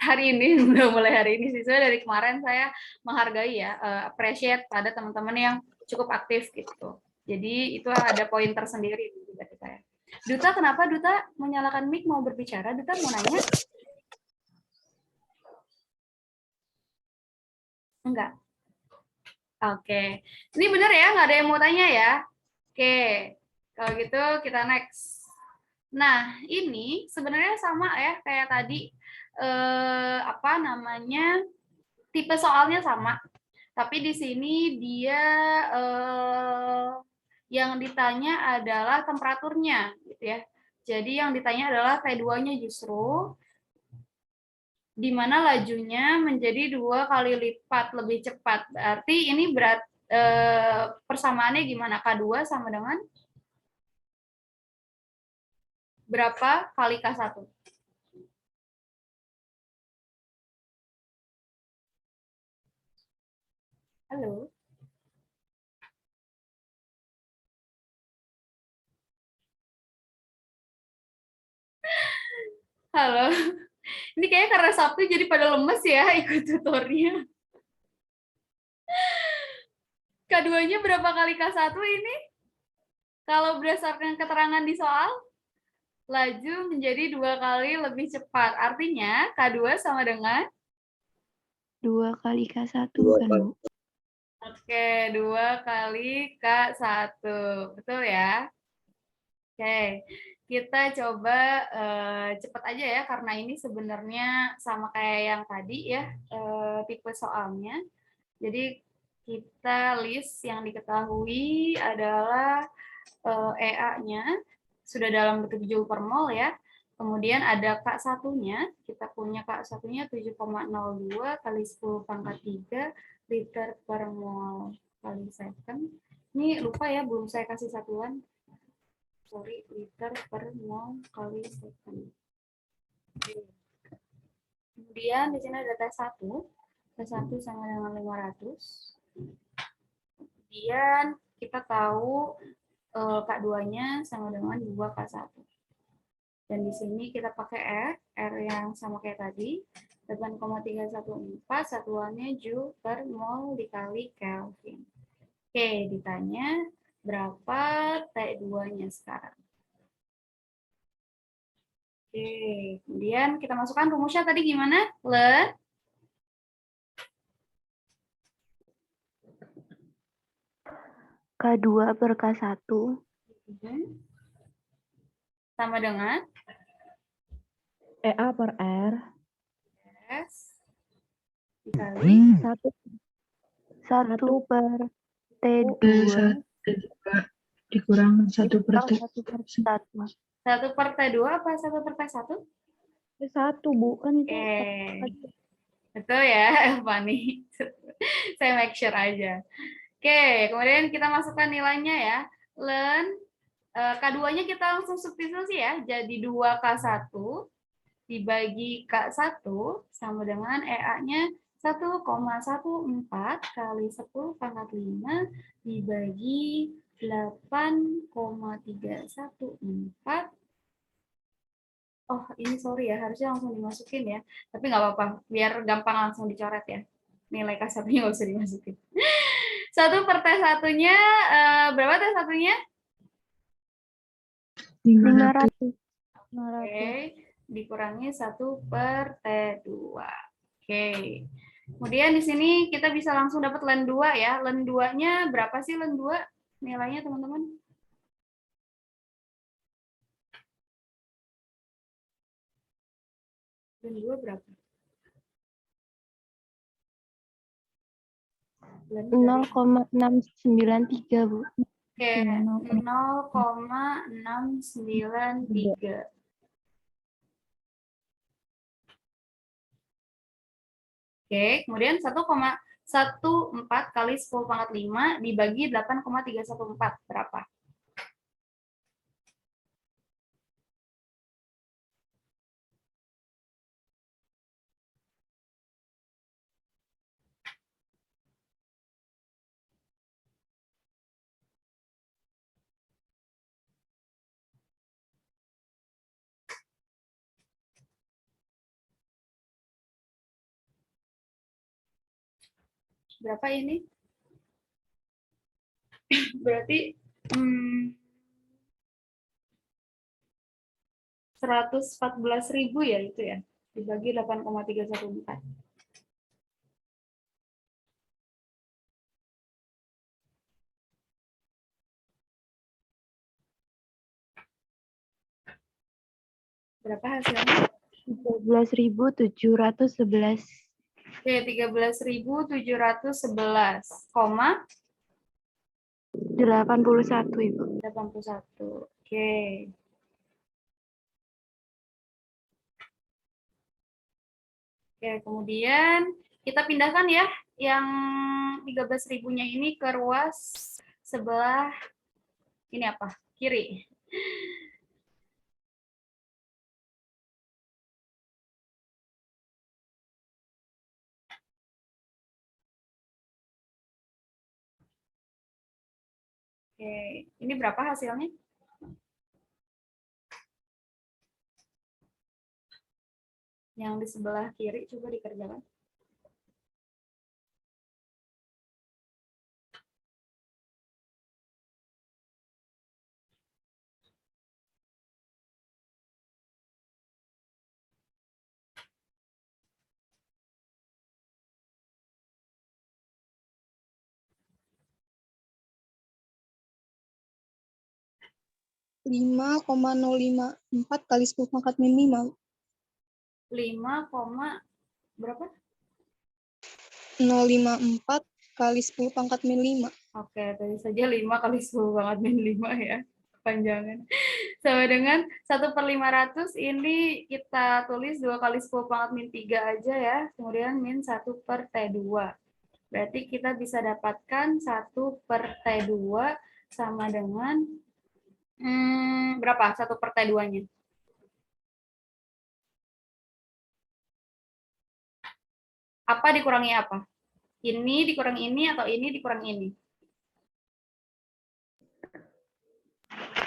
hari ini, udah mulai hari ini sih. Soalnya dari kemarin saya menghargai ya, appreciate pada teman-teman yang cukup aktif gitu. Jadi itu ada poin tersendiri bagi saya. Duta, kenapa Duta menyalakan mic mau berbicara? Duta mau nanya? Enggak. Oke. Ini benar ya, nggak ada yang mau tanya ya? Oke. Kalau gitu kita next. Nah, ini sebenarnya sama ya kayak tadi apa namanya? Tipe soalnya sama. Tapi di sini dia yang ditanya adalah temperaturnya gitu ya. Jadi yang ditanya adalah T2-nya justru di mana lajunya menjadi 2 kali lipat lebih cepat. Berarti ini persamaannya gimana? K2 sama dengan berapa kali K1? Halo? Halo? Ini kayaknya karena Sabtu jadi pada lemes ya ikut tutornya. K2-nya berapa kali K1 ini? Kalau berdasarkan keterangan di soal, laju menjadi 2 kali lebih cepat. Artinya K2 sama dengan 2 kali K1 Dua kan, kali. Bu? Oke, 2 kali K1. Betul ya? Oke, kita coba cepat aja ya, karena ini sebenarnya sama kayak yang tadi ya, tipe soalnya. Jadi kita list yang diketahui adalah EA-nya, sudah dalam bentuk joule per mol ya. Kemudian ada K1-nya, kita punya K1-nya 7,02 kali 10 pangkat 3 liter per mol kali second. Ini lupa ya, belum saya kasih satuan. Sorry, liter per mol kali second. Kemudian di sini ada T1. T1 sama dengan 500. Kemudian kita tahu K2-nya sama dengan 2K1. Dan di sini kita pakai R yang sama kayak tadi, 8,314, satuannya Joule per mol dikali Kelvin. Oke, ditanya berapa T2-nya sekarang. Oke, kemudian kita masukkan rumusnya tadi gimana? Len? K2 per K1 Sama dengan EA per R S dikali 1 1 per T2 dikurang 1 per dikurang 1 per 1. 1 per T2 apa 1 per T1? T1 bukan itu. Oke. Betul ya, Fani. Saya make sure aja. Oke, kemudian kita masukkan nilainya ya. Len, K2-nya kita langsung substitusi ya. Jadi 2K1 dibagi K1 sama dengan EA-nya 1,14 kali 10 pangkat 5 dibagi 8,314. Oh, ini sorry ya, harusnya langsung dimasukin ya. Tapi nggak apa-apa, biar gampang langsung dicoret ya. Nilai K1-nya nggak usah dimasukin. 1 per T1-nya, berapa T1-nya? 500. Oke, dikurangi 1 per T2. Oke. Kemudian di sini kita bisa langsung dapat len 2 ya. Len 2-nya berapa sih len 2 nilainya, teman-teman? Len 2 berapa? Len 0,693, Bu. Oke, 0,693. Oke, kemudian 1,14 kali 10 pangkat 5 dibagi 8,314 berapa? Berapa ini? Berarti 114.000 ya itu ya, dibagi 8,314. Berapa hasilnya? 13.711. Oke, 13.711, koma 81, Ibu. 81. Oke. Oke, kemudian kita pindahkan ya yang 13.000-nya ini ke ruas sebelah ini apa? Kiri. Oke, ini berapa hasilnya? Yang di sebelah kiri coba dikerjakan. Lima 5,054 kali 10 pangkat min 5. 5, berapa? 054 kali 10 pangkat min 5. Oke, tadi saja 5 kali 10 pangkat min 5 ya. Kepanjangan. Sama dengan 1/500 ini kita tulis 2 kali 10 pangkat min 3 aja ya. Kemudian min 1/T2. Berarti kita bisa dapatkan 1/T2 sama dengan berapa 1/T2-nya? Apa dikurangi apa? Ini dikurangi ini atau ini dikurangi ini?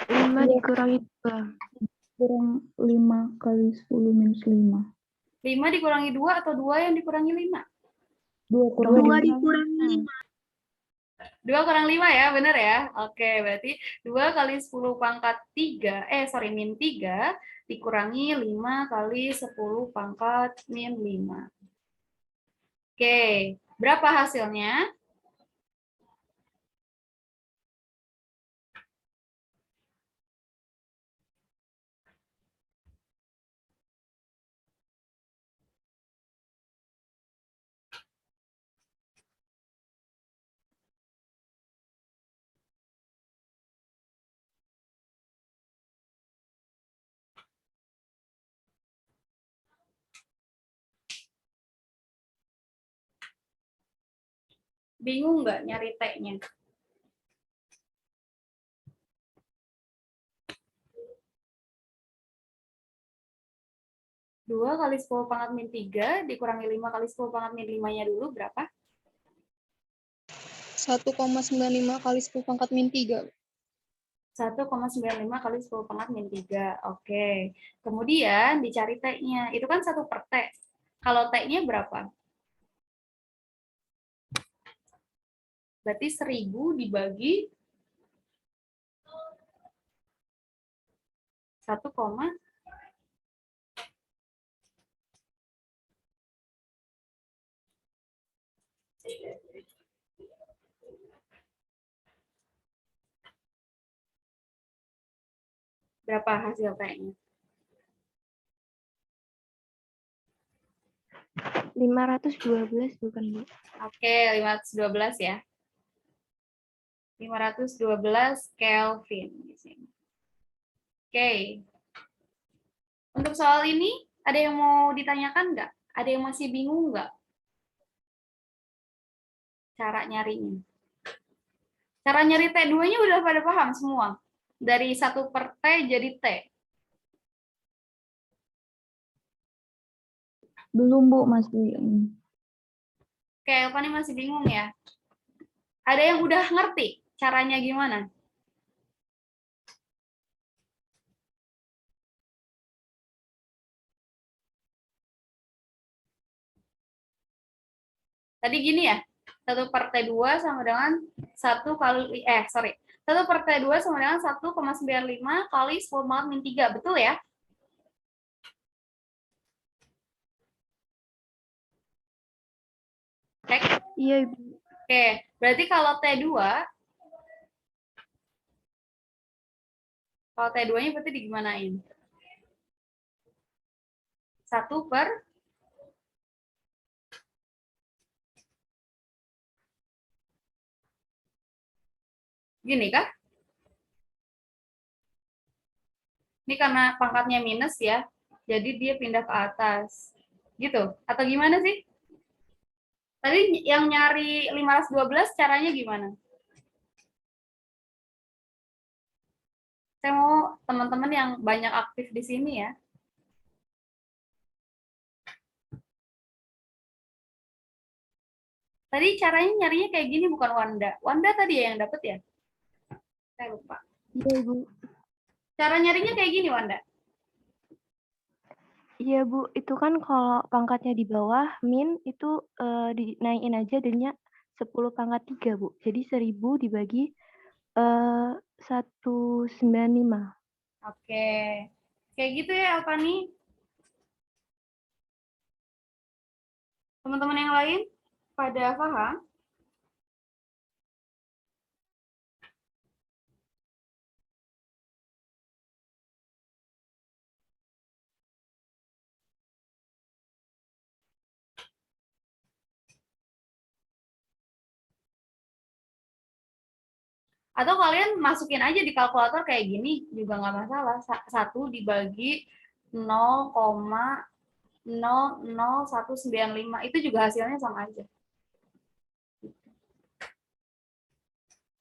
5 dikurangi 2. Kurang 5 kali 10 minus 5. 5 dikurangi 2 atau 2 yang dikurangi 5? 2 kurang 2 5. dikurangi 2 kurang 5 ya, benar ya? Oke, berarti 2 kali 10 pangkat 3, min 3, dikurangi 5 kali 10 pangkat min 5. Oke, berapa hasilnya? Bingung nggak nyari T-nya? Dua kali 10 pangkat min 3 dikurangi 5 kali 10 pangkat min 5-nya dulu berapa? 1,95 kali 10 pangkat min 3. 1,95 kali 10 pangkat min 3. Oke. Kemudian dicari T-nya. Itu kan 1/T. Kalau T-nya berapa? Berarti 1000 dibagi 1, berapa hasil T-nya? 512 bukan, Bu? Oke, 512 ya. 512 Kelvin di sini. Oke. Untuk soal ini, ada yang mau ditanyakan nggak? Ada yang masih bingung nggak? Cara nyarinya. Cara nyari T2-nya udah pada paham semua? Dari 1/T jadi T. Belum, Bu, masih. Oke, Elvani masih bingung ya? Ada yang udah ngerti caranya gimana? Tadi gini ya, 1 per T2 sama dengan 1 kali, 1 per T2 sama dengan 1,95 kali 10 pangkat min 3, betul ya? Cek. Iya, Ibu. Oke, berarti kalau T2-nya berarti digimanain? 1 per gini kah? Ini karena pangkatnya minus ya, jadi dia pindah ke atas. Gitu? Atau gimana sih? Tadi yang nyari 512 caranya gimana? Saya mau teman-teman yang banyak aktif di sini ya. Tadi caranya nyarinya kayak gini bukan Wanda. Wanda tadi ya yang dapet ya? Saya lupa. Iya, Ibu. Cara nyarinya kayak gini Wanda. Iya, Bu. Itu kan kalau pangkatnya di bawah, min itu dinaikin aja jadinya 10 pangkat 3, Bu. Jadi 1000 dibagi 195. Oke. Kayak gitu ya Alfani. Teman-teman yang lain pada paham? Atau kalian masukin aja di kalkulator kayak gini juga nggak masalah. 1 dibagi 0,00195 itu juga hasilnya sama aja.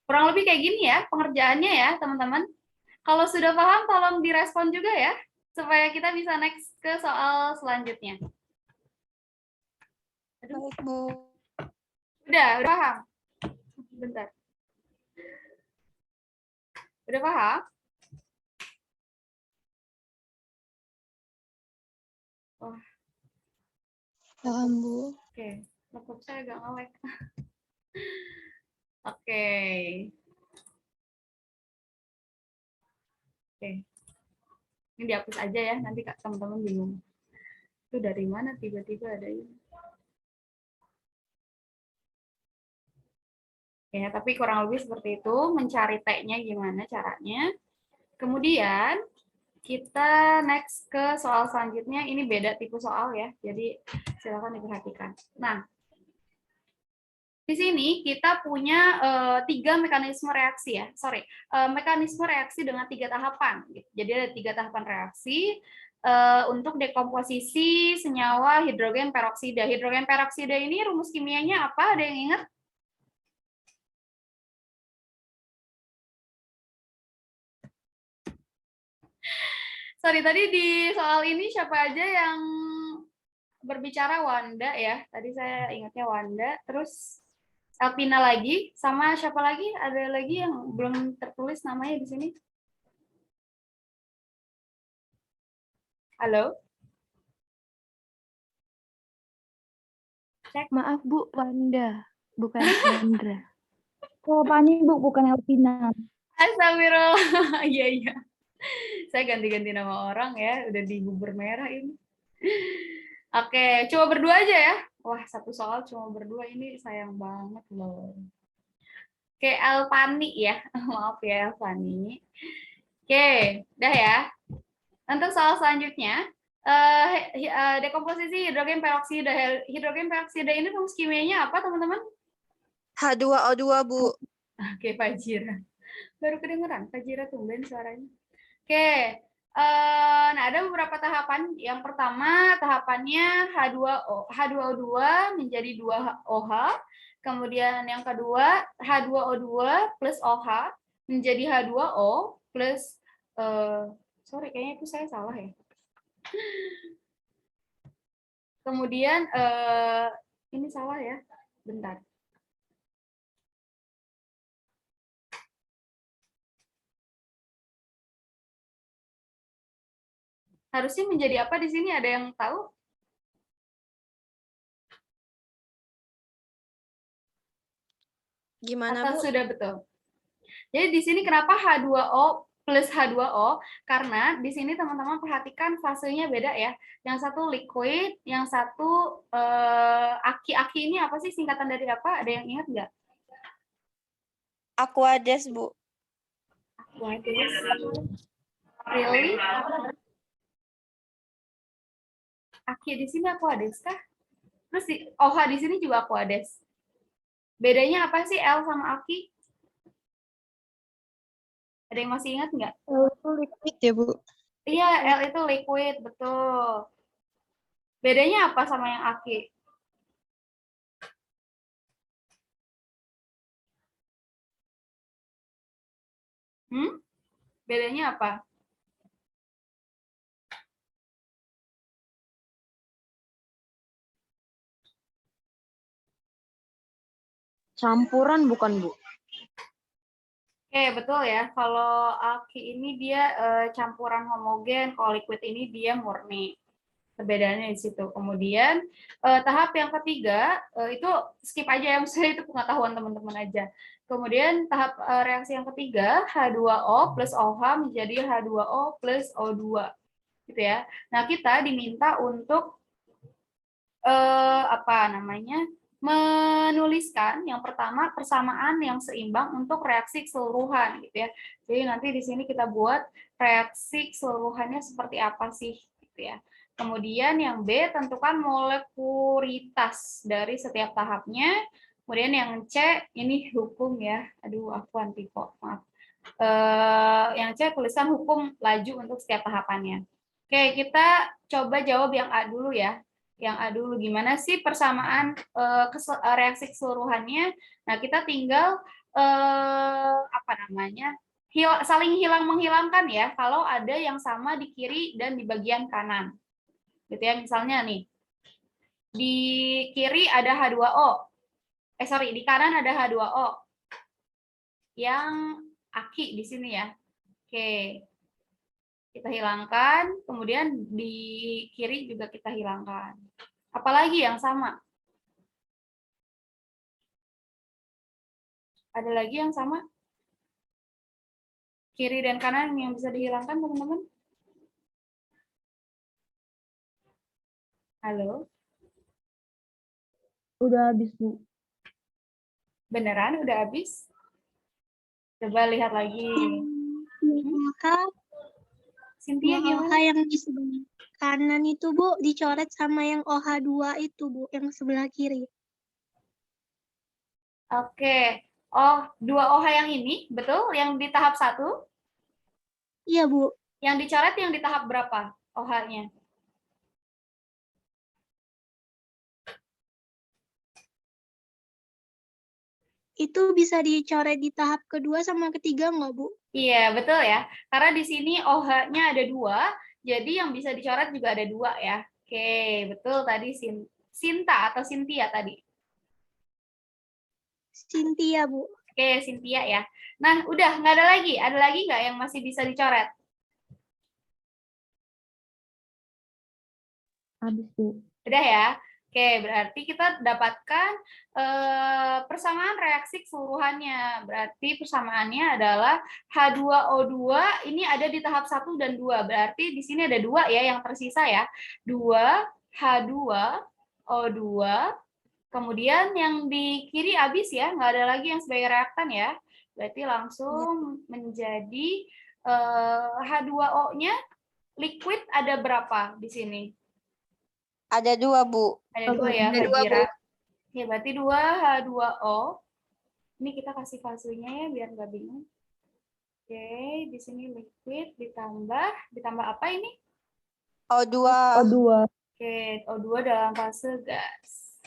Kurang lebih kayak gini ya pengerjaannya ya teman-teman. Kalau sudah paham tolong direspon juga ya supaya kita bisa next ke soal selanjutnya. Baik, Bu. Udah paham? Bentar. Udah paham? Oh, Paham, Bu. oke. Laptop saya agak nge-lag. Oke. Oke. Ini dihapus aja ya, nanti teman-teman bingung. Itu dari mana tiba-tiba ada ini? Ya, tapi kurang lebih seperti itu, mencari T-nya gimana caranya. Kemudian kita next ke soal selanjutnya, ini beda tipe soal ya, jadi silakan diperhatikan. Nah, di sini kita punya 3 mekanisme reaksi ya, mekanisme reaksi dengan 3 tahapan. Jadi ada 3 tahapan reaksi untuk dekomposisi senyawa hidrogen peroksida. Hidrogen peroksida ini rumus kimianya apa? Ada yang ingat? Sorry, tadi di soal ini siapa aja yang berbicara? Wanda ya. Tadi saya ingatnya Wanda. Terus Elpina lagi, sama siapa lagi? Ada lagi yang belum tertulis namanya di sini? Halo? Cek. Maaf, Bu. Wanda. Bukan Sandra. Oh, Pani, Bu, bukan Elvina. Astagfirullah. Iya, iya. Saya ganti-ganti nama orang ya, udah di bubur merah ini. Oke, coba berdua aja ya. Wah, satu soal cuma berdua ini sayang banget loh. Oke, Elfani ya. Maaf ya, Elfani. Oke, udah ya. Untuk soal selanjutnya, dekomposisi hidrogen peroksida. Hidrogen peroksida ini rumus kimianya apa, teman-teman? H2O2, Bu. Oke, Fajira. Baru kedengeran, Fajira tumben suaranya. Oke, nah ada beberapa tahapan. Yang pertama tahapannya H2O2 menjadi 2OH. Kemudian yang kedua H2O2 plus OH menjadi H2O plus sorry kayaknya itu saya salah ya. Kemudian ini salah ya. Bentar. Harusnya menjadi apa di sini? Ada yang tahu? Gimana, Atau Bu? sudah betul? Jadi di sini kenapa H2O plus H2O? Karena di sini teman-teman perhatikan fasenya beda ya. Yang satu liquid, yang satu aki-aki ini apa sih, singkatan dari apa? Ada yang ingat nggak? Aquades, Bu. Aquades. Really? Aki di sini Aquades kah? Terus di OH di sini juga Aquades. Bedanya apa sih L sama Aki? Ada yang masih ingat nggak? L itu liquid ya, Bu? Iya, L itu liquid, betul. Bedanya apa sama yang Aki? Bedanya apa? Campuran bukan, Bu? Oke, betul ya. Kalau Aki ini dia campuran homogen, kalau liquid ini dia murni. Perbedaannya di situ. Kemudian tahap yang ketiga itu skip aja ya, maksudnya itu pengetahuan teman-teman aja. Kemudian tahap reaksi yang ketiga, H2O plus OH menjadi H2O plus O2. Gitu ya. Nah, kita diminta untuk menuliskan yang pertama persamaan yang seimbang untuk reaksi keseluruhan gitu ya. Jadi nanti di sini kita buat reaksi keseluruhannya seperti apa sih gitu ya. Kemudian yang B, tentukan molekuritas dari setiap tahapnya. Kemudian yang C, ini hukum ya. Aduh, aku anti kok, maaf. Yang C, tuliskan hukum laju untuk setiap tahapannya. Oke, kita coba jawab yang A dulu ya. Yang A dulu, gimana sih persamaan reaksi keseluruhannya? Nah, kita tinggal saling hilang menghilangkan ya. Kalau ada yang sama di kiri dan di bagian kanan, gitu ya. Misalnya nih, di kiri ada H2O, di kanan ada H2O, yang aki di sini ya. Oke. Kita hilangkan, kemudian di kiri juga kita hilangkan. Apalagi yang sama? Ada lagi yang sama? Kiri dan kanan yang bisa dihilangkan, teman-teman? Halo? Udah habis, Bu. Beneran udah habis? Coba lihat lagi. Cynthia gimana? OH yang di sebelah kanan itu, Bu, dicoret sama yang OH2 itu, Bu, yang sebelah kiri. Oke. Oh, 2 OH yang ini, betul? Yang di tahap 1? Iya, Bu. Yang dicoret yang di tahap berapa OH-nya? Itu bisa dicoret di tahap kedua sama ketiga nggak, Bu? Iya, betul ya. Karena di sini OH-nya ada 2, jadi yang bisa dicoret juga ada 2 ya. Oke, betul tadi Sinta atau Cynthia tadi. Cynthia, Bu. Oke, Cynthia ya. Nah, udah, nggak ada lagi. Ada lagi nggak yang masih bisa dicoret? Habis, Bu. Udah ya. Oke, berarti kita dapatkan persamaan reaksi keseluruhannya. Berarti persamaannya adalah H2O2 ini ada di tahap 1 dan 2. Berarti di sini ada 2 ya yang tersisa ya. 2 H2O2. Kemudian yang di kiri habis ya, nggak ada lagi yang sebagai reaktan ya. Berarti langsung menjadi H2O-nya liquid ada berapa di sini? Ada 2, Bu. Ada 2 ya, Ada 2, Bu. Fajira. Ya, berarti 2 H2O. Ini kita kasih fasenya ya, biar nggak bingung. Oke, di sini liquid ditambah apa ini? O2. O2. Oke, O2 dalam fase gas.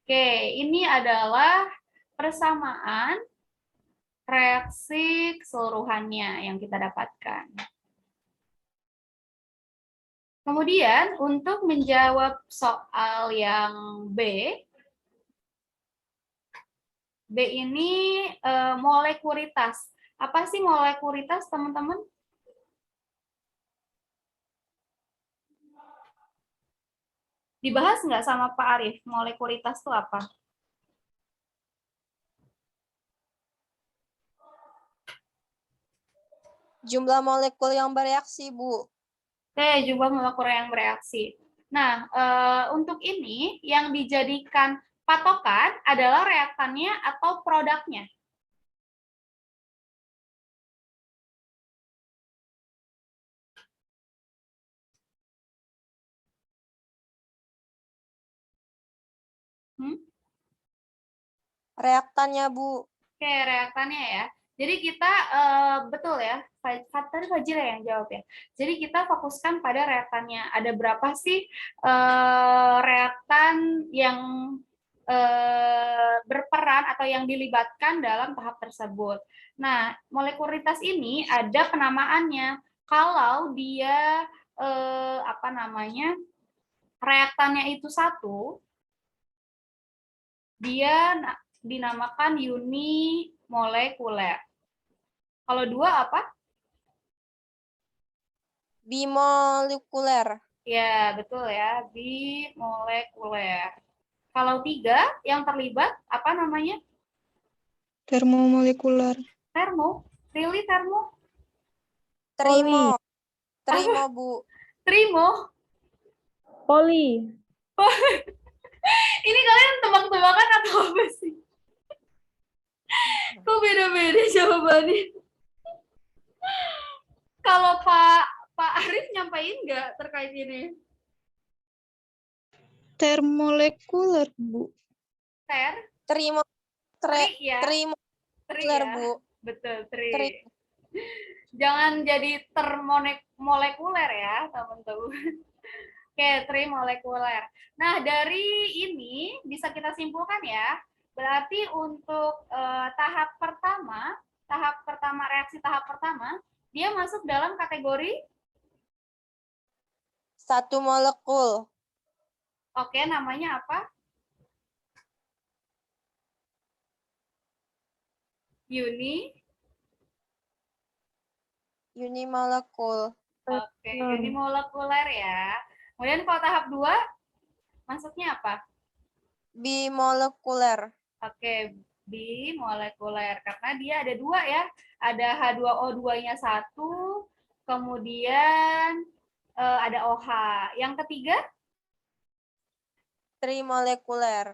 Oke, ini adalah persamaan reaksi keseluruhannya yang kita dapatkan. Kemudian untuk menjawab soal yang B ini molekuritas. Apa sih molekuritas, teman-teman? Dibahas nggak sama Pak Arief, molekuritas itu apa? Jumlah molekul yang bereaksi, Bu. Oke, jumlah molekul yang bereaksi. Nah, untuk ini yang dijadikan patokan adalah reaktannya atau produknya. Reaktannya, Bu. Oke, reaktannya ya. Jadi kita betul ya, tadi Fajira yang jawab ya. Jadi kita fokuskan pada reaktannya. Ada berapa sih reaktan yang berperan atau yang dilibatkan dalam tahap tersebut. Nah, molekulitas ini ada penamaannya. Kalau dia apa namanya, reaktannya itu satu, dia dinamakan unimolekuler. Kalau dua apa? Bimolekuler. Ya, betul ya, bimolekuler. Kalau tiga yang terlibat, apa namanya? Termomolekuler. Termo. Really termo? Trimo. Trimo, Bu. Trimo. Poli. Ini kalian tebak-tebakan atau apa sih? Kok beda-beda jawabannya? Kalau Pak Arif nyampein nggak terkait ini? Termolekuler, Bu. Trimo. Ya. Trimokuler, Ya. Bu. Betul, Jangan jadi termolekuler ya, teman-teman. Oke, trimolekuler. Nah, dari ini bisa kita simpulkan ya, berarti untuk tahap pertama, reaksi tahap pertama, dia masuk dalam kategori satu molekul. Oke, namanya apa? Unimolekul. Oke, unimolekuler ya. Kemudian kalau tahap 2, masuknya apa? Bimolekuler. Oke, bimolekuler. Karena dia ada dua ya. Ada H2O2-nya satu, kemudian ada OH. Yang ketiga? Trimolekuler.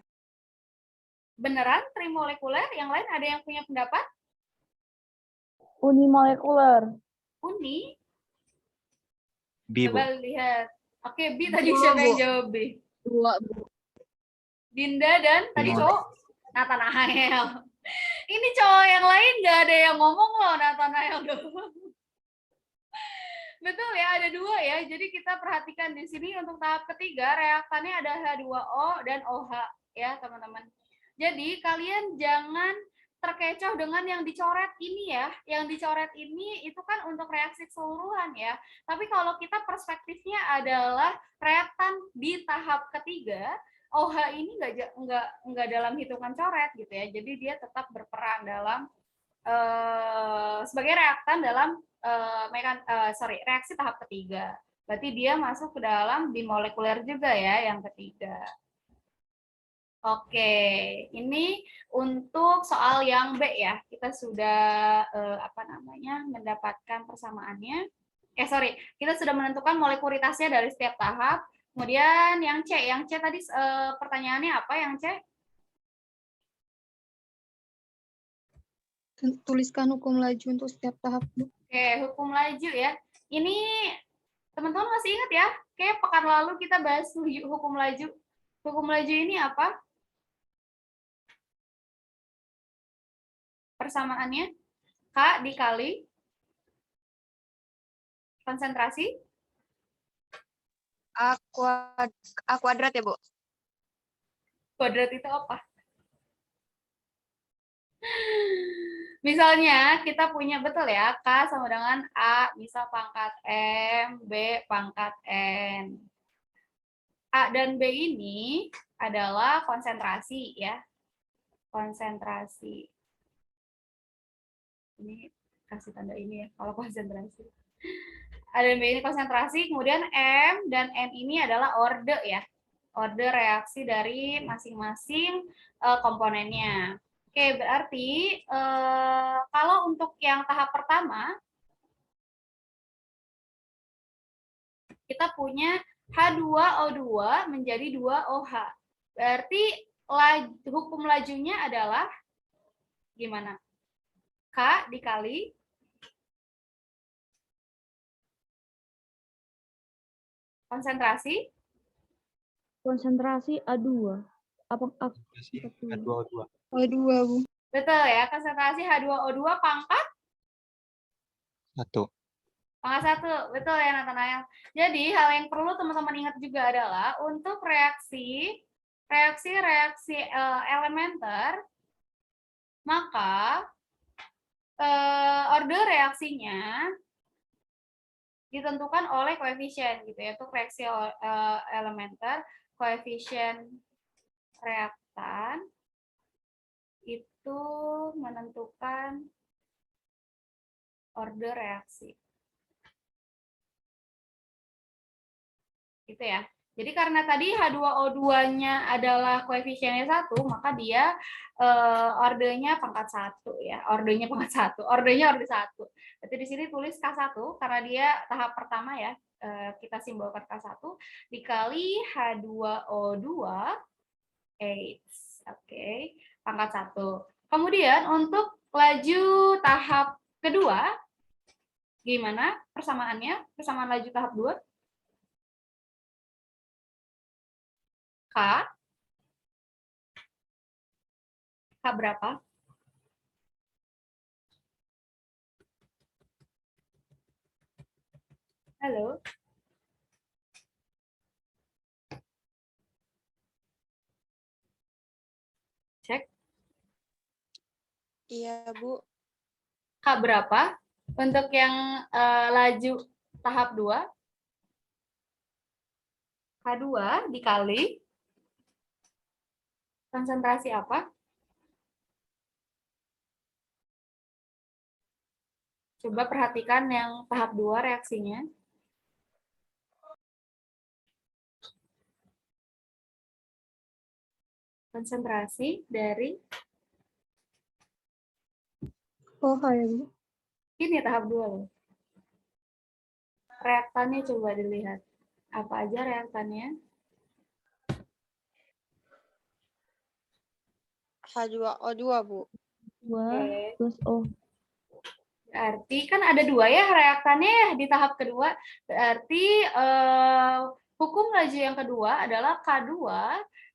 Beneran trimolekuler? Yang lain ada yang punya pendapat? Unimolekuler. Uni? B, Bu. Coba lihat. Oke, B tadi siapa yang jawab B? Dua, Bu. Dinda dan tadi Dua. cowok? Nathanael. Ini cowok yang lain nggak ada yang ngomong loh, Nathanael doang. Betul ya, ada dua ya. Jadi kita perhatikan di sini untuk tahap ketiga, reaktannya ada H2O dan OH ya, teman-teman. Jadi kalian jangan terkecoh dengan yang dicoret ini ya. Yang dicoret ini itu kan untuk reaksi keseluruhan ya. Tapi kalau kita perspektifnya adalah reaktan di tahap ketiga, OH ini nggak dalam hitungan coret gitu ya. Jadi dia tetap berperan dalam sebagai reaktan dalam reaksi tahap ketiga. Berarti dia masuk ke dalam bimolekuler juga ya yang ketiga. Oke, ini untuk soal yang B ya. Kita sudah mendapatkan persamaannya. Kita sudah menentukan molekulitasnya dari setiap tahap. Kemudian yang C tadi pertanyaannya apa yang C? Tuliskan hukum laju untuk setiap tahap, Bu. Oke, hukum laju ya. Ini teman-teman masih ingat ya? Kayak pekan lalu kita bahas hukum laju. Hukum laju ini apa? Persamaannya K dikali konsentrasi A kuadrat ya, Bu? Kuadrat itu apa? Misalnya kita punya betul ya, K sama dengan A, misal pangkat M, B pangkat N. A dan B ini adalah konsentrasi ya. Konsentrasi. Ini kasih tanda ini ya, kalau konsentrasi. A dan B ini konsentrasi, kemudian M dan N ini adalah orde ya. Orde reaksi dari masing-masing komponennya. Oke, berarti kalau untuk yang tahap pertama, kita punya H2O2 menjadi 2OH. Berarti hukum lajunya adalah gimana? K dikali konsentrasi A2. Apa H2O2. O2, Bu. betul ya, konsentrasi H2O2 pangkat 1. pangkat 1, betul ya Nathanael. Jadi hal yang perlu teman-teman ingat juga adalah untuk reaksi elementer, maka order reaksinya ditentukan oleh koefisien gitu ya. Untuk reaksi elementer, koefisien reaktan itu menentukan order reaksi. Gitu ya. Jadi karena tadi H2O2-nya adalah koefisiennya 1, maka dia ordernya pangkat 1 ya. Ordernya pangkat 1. Ordernya order 1. Berarti di sini tulis K1 karena dia tahap pertama ya. Kita simbolkan K1 dikali H2O2 Oke, pangkat 1. Kemudian untuk laju tahap kedua gimana persamaannya? Persamaan laju tahap 2. K berapa? Halo? Cek. Iya, Bu. K berapa? Untuk yang laju tahap 2. K2 dikali konsentrasi apa? Coba perhatikan yang tahap 2 reaksinya. Konsentrasi dari OH ya, Bu. ini tahap 2 loh. Reaktannya coba dilihat. Apa aja reaktannya? H2O2, Bu. 2 plus O. Berarti kan ada 2 ya reaktannya ya di tahap kedua. Berarti hukum laju yang kedua adalah K2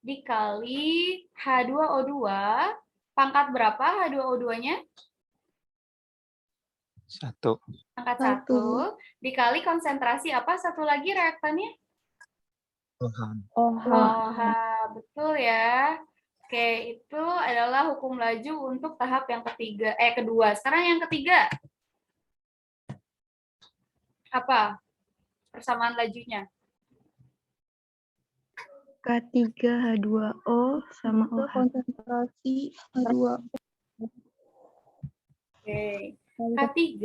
dikali H2O2. Pangkat berapa H2O2-nya? 1. Pangkat 1. 1 dikali konsentrasi apa satu lagi reaktannya? OH. OH, betul ya. Oke, itu adalah hukum laju untuk tahap yang kedua. Sekarang yang ketiga. Apa persamaan lajunya? K3H2O sama Itu OH. konsentrasi H2. Oke. K3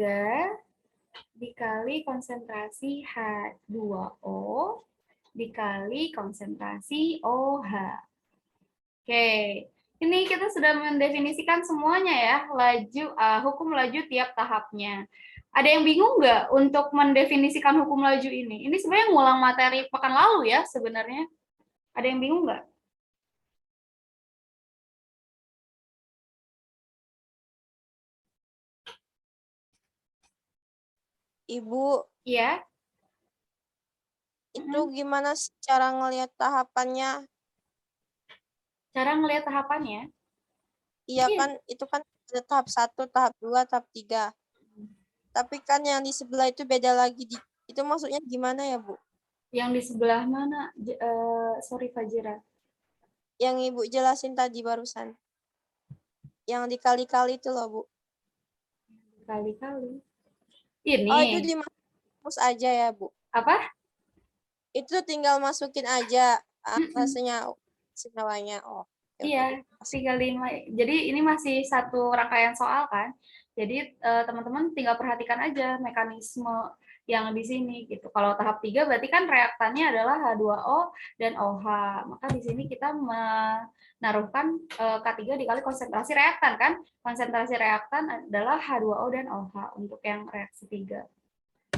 dikali konsentrasi H2O dikali konsentrasi OH. Oke. Ini kita sudah mendefinisikan semuanya ya, hukum laju tiap tahapnya. Ada yang bingung nggak untuk mendefinisikan hukum laju ini? Ini sebenarnya ngulang materi pekan lalu ya sebenarnya. Ada yang bingung nggak? Ibu, Iya. itu gimana sih cara ngelihat tahapannya? Cara ngelihat tahapannya? Iya kan, itu kan ada tahap 1, tahap 2, tahap 3. Tapi kan yang di sebelah itu beda lagi. Itu maksudnya gimana ya, Bu? Yang di sebelah mana? Sorry, Fajira. Yang Ibu jelasin tadi barusan. Yang dikali-kali itu loh, Bu. Kali-kali. Ini. Oh, itu dimasuk aja ya, Bu? Apa? Itu tinggal masukin aja senyawanya. Oh. Iya, 35. Jadi ini masih satu rangkaian soal kan. Jadi teman-teman tinggal perhatikan aja mekanisme yang di sini gitu. Kalau tahap 3 berarti kan reaktannya adalah H2O dan OH. Maka di sini kita menaruhkan K3 dikali konsentrasi reaktan kan. Konsentrasi reaktan adalah H2O dan OH untuk yang reaksi 3.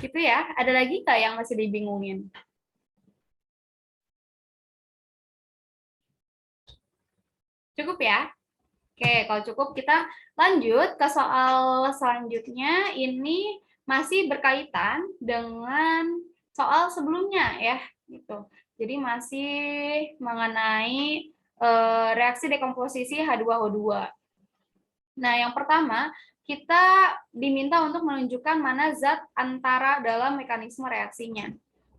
Gitu ya. Ada lagi nggak yang masih dibingungin? Cukup ya? Oke, kalau cukup kita lanjut ke soal selanjutnya. Ini masih berkaitan dengan soal sebelumnya ya, gitu. Jadi masih mengenai reaksi dekomposisi H2O2. Nah, yang pertama, kita diminta untuk menunjukkan mana zat antara dalam mekanisme reaksinya.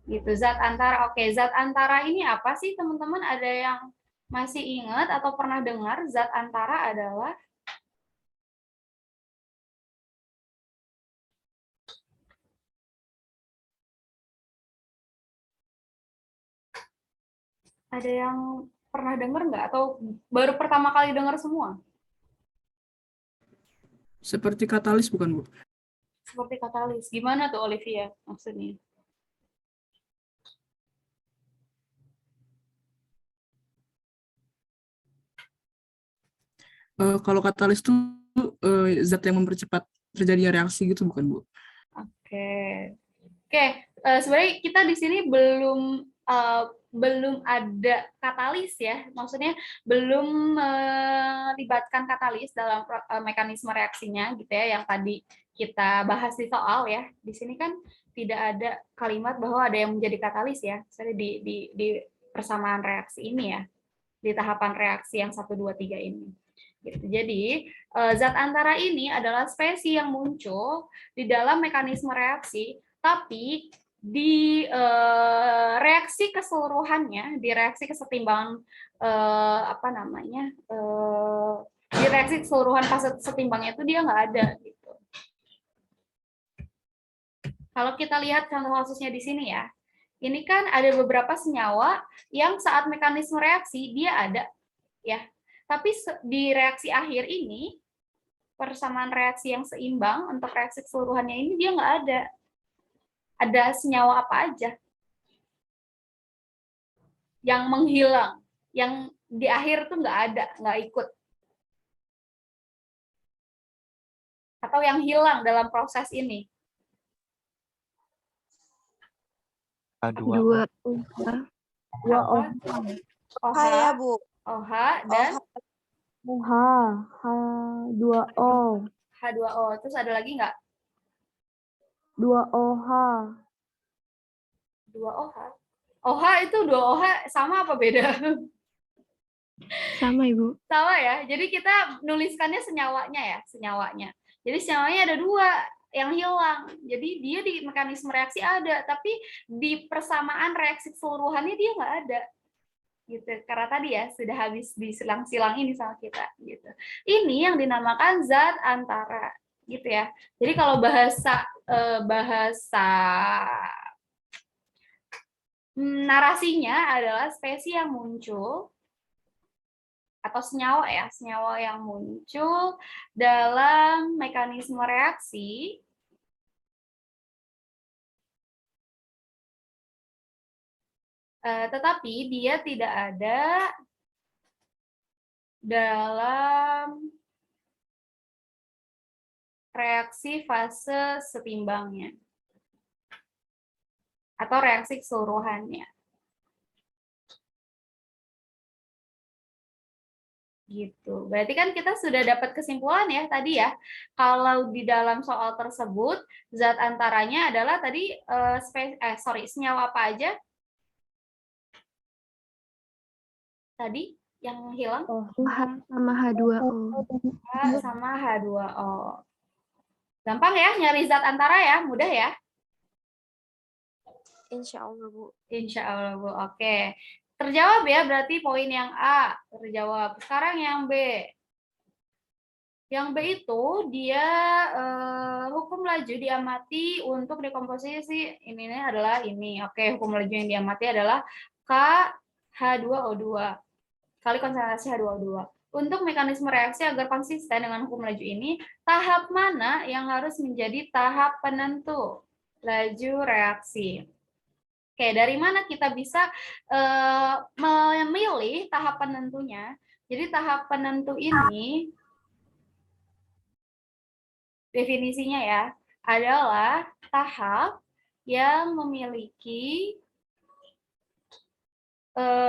Gitu, zat antara. Oke, zat antara ini apa sih, teman-teman? Ada yang masih ingat atau pernah dengar zat antara adalah? Ada yang pernah dengar nggak? Atau baru pertama kali dengar semua? Seperti katalis bukan, Bu? Seperti katalis. Gimana tuh, Olivia, maksudnya? Kalau katalis itu zat yang mempercepat terjadinya reaksi gitu bukan, Bu? Oke. Sebenarnya kita di sini belum ada katalis ya, maksudnya belum melibatkan katalis dalam mekanisme reaksinya gitu ya, yang tadi kita bahas di soal ya. Di sini kan tidak ada kalimat bahwa ada yang menjadi katalis ya, misalnya di persamaan reaksi ini ya, di tahapan reaksi yang 1, 2, 3 ini. Gitu. Jadi zat antara ini adalah spesies yang muncul di dalam mekanisme reaksi, tapi di reaksi keseluruhannya, di reaksi kesetimbangan di reaksi keseluruhan fase setimbangnya itu dia nggak ada gitu. Kalau kita lihat contoh kasusnya di sini ya, ini kan ada beberapa senyawa yang saat mekanisme reaksi dia ada ya, tapi di reaksi akhir ini persamaan reaksi yang seimbang untuk reaksi keseluruhannya ini dia nggak ada. Ada senyawa apa aja yang menghilang, yang di akhir tuh nggak ada, nggak ikut, atau yang hilang dalam proses ini? H2O. OH ya, Bu. OH dan OH, H2O, H2O. Terus ada lagi nggak? 2OH. 2OH. OH itu 2OH sama apa beda? Sama, Ibu. Sama ya. Jadi kita nuliskannya senyawanya ya, senyawanya. Jadi senyawanya ada 2 yang hilang. Jadi dia di mekanisme reaksi ada, tapi di persamaan reaksi keseluruhannya dia nggak ada. Gitu. Karena tadi ya sudah habis disilang-silang ini sama kita gitu. Ini yang dinamakan zat antara gitu ya. Jadi kalau bahasa narasinya adalah spesies yang muncul atau senyawa ya, senyawa yang muncul dalam mekanisme reaksi tetapi dia tidak ada dalam reaksi fase setimbangnya atau reaksi keseluruhannya. Gitu. Berarti kan kita sudah dapat kesimpulan ya tadi ya. Kalau di dalam soal tersebut zat antaranya adalah tadi senyawa apa aja? Tadi yang hilang? OH sama H2O. H sama H2O. Gampang ya nyari zat antara ya, mudah ya? Insya Allah, Bu. Insya Allah, Bu. Oke. Terjawab ya, berarti poin yang A terjawab. Sekarang yang B. Yang B itu dia hukum laju diamati untuk dekomposisi. Ini adalah ini. Oke, hukum laju yang diamati adalah KH2O2 kali konsentrasi H2O2. Untuk mekanisme reaksi agar konsisten dengan hukum laju ini, tahap mana yang harus menjadi tahap penentu laju reaksi? Oke, dari mana kita bisa memilih tahap penentunya? Jadi tahap penentu ini definisinya ya adalah tahap yang memiliki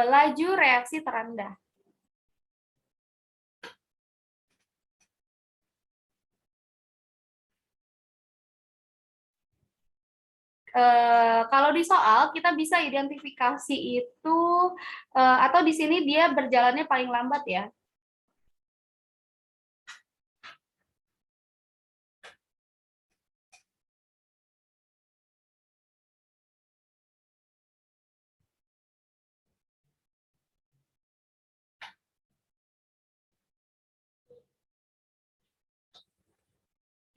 laju reaksi terendah. Kalau di soal kita bisa identifikasi itu atau di sini dia berjalannya paling lambat ya.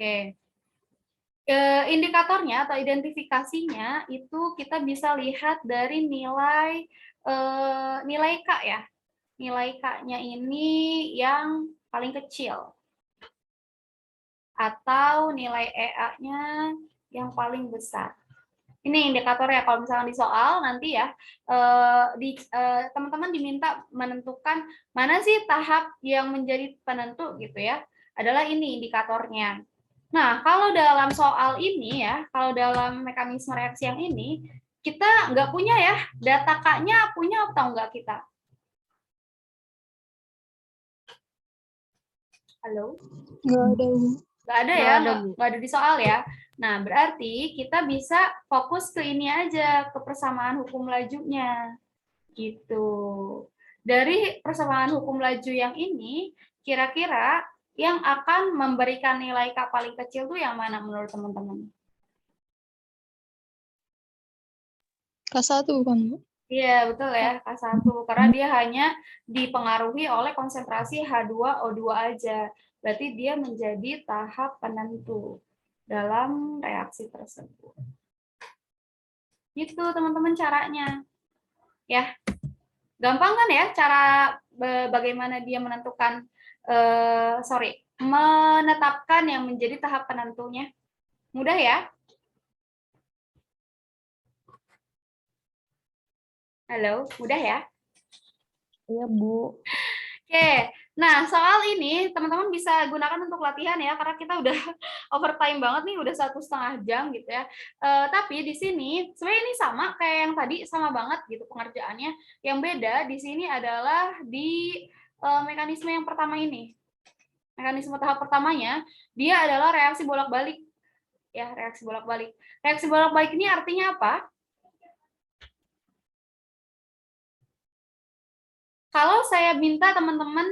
Oke. Indikatornya atau identifikasinya itu kita bisa lihat dari nilai nilai K ya. Nilai K-nya ini yang paling kecil. Atau nilai EA-nya yang paling besar. Ini indikatornya. Kalau misalnya di soal nanti ya, teman-teman diminta menentukan mana sih tahap yang menjadi penentu gitu ya. Adalah ini indikatornya. Nah, kalau dalam soal ini ya, kalau dalam mekanisme reaksi yang ini, kita nggak punya ya, data K-nya punya atau nggak kita? Halo? Nggak ada, Bu. Nggak ada ya, nggak ada di soal ya. Nah, berarti kita bisa fokus ke ini aja, ke persamaan hukum lajunya. Gitu. Dari persamaan hukum laju yang ini, kira-kira yang akan memberikan nilai K paling kecil tuh yang mana menurut teman-teman? K1 bukan, Bu? Iya, betul ya, K1. Karena dia hanya dipengaruhi oleh konsentrasi H2O2 aja. Berarti dia menjadi tahap penentu dalam reaksi tersebut. Gitu, teman-teman, caranya. Ya, gampang kan ya cara bagaimana dia menentukan menetapkan yang menjadi tahap penentunya. Mudah ya? Halo, mudah ya? Iya, Bu. Oke, nah soal ini teman-teman bisa gunakan untuk latihan ya, karena kita udah overtime banget nih, udah 1,5 jam gitu ya. Tapi di sini sebenarnya ini sama kayak yang tadi, sama banget gitu pengerjaannya. Yang beda di sini adalah di mekanisme yang pertama ini. Mekanisme tahap pertamanya, dia adalah reaksi bolak-balik. Ya, reaksi bolak-balik. Reaksi bolak-balik ini artinya apa? Kalau saya minta teman-teman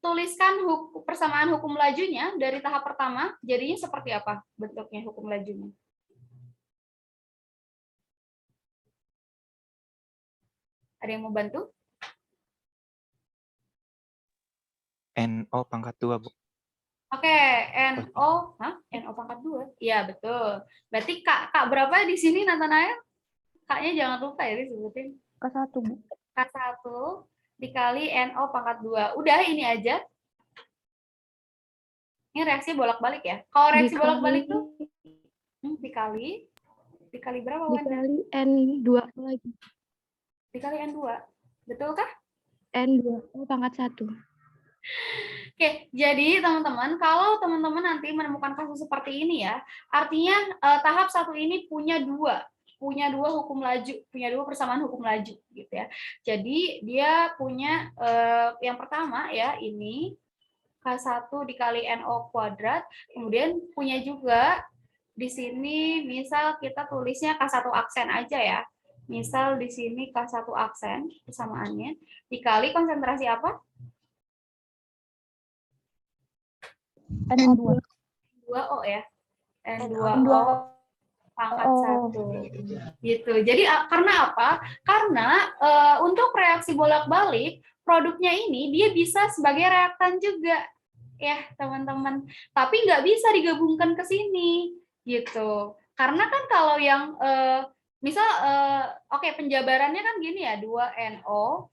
tuliskan persamaan hukum lajunya dari tahap pertama, jadinya seperti apa bentuknya hukum lajunya? Ada yang mau bantu? NO pangkat 2, Bu. Oke, NO, NO pangkat 2? Iya, betul. Berarti K berapa di sini, Nathanael? K-nya jangan lupa ya disebutin. K1, Bu. K1 dikali NO pangkat 2. Udah, ini aja. Ini reaksi bolak-balik ya. Kalau reaksi bolak-balik tuh dikali berapa, Wanda? Dikali N2 lagi. Dikali N2. Betul kah? N2 pangkat 1. Oke, jadi teman-teman, kalau teman-teman nanti menemukan kasus seperti ini ya, artinya tahap 1 ini punya dua hukum laju, punya dua persamaan hukum laju gitu ya. Jadi dia punya yang pertama ya ini K1 dikali NO kuadrat, kemudian punya juga di sini misal kita tulisnya K1 aksen aja ya. Misal di sini K1 aksen persamaannya dikali konsentrasi apa? NO2. N2O ya. N2O pangkat 1. Gitu. Jadi karena apa? Karena untuk reaksi bolak-balik, produknya ini dia bisa sebagai reaktan juga. Ya, teman-teman. Tapi nggak bisa digabungkan ke sini. Gitu. Karena kan kalau yang, misal, oke, penjabarannya kan gini ya, 2NO.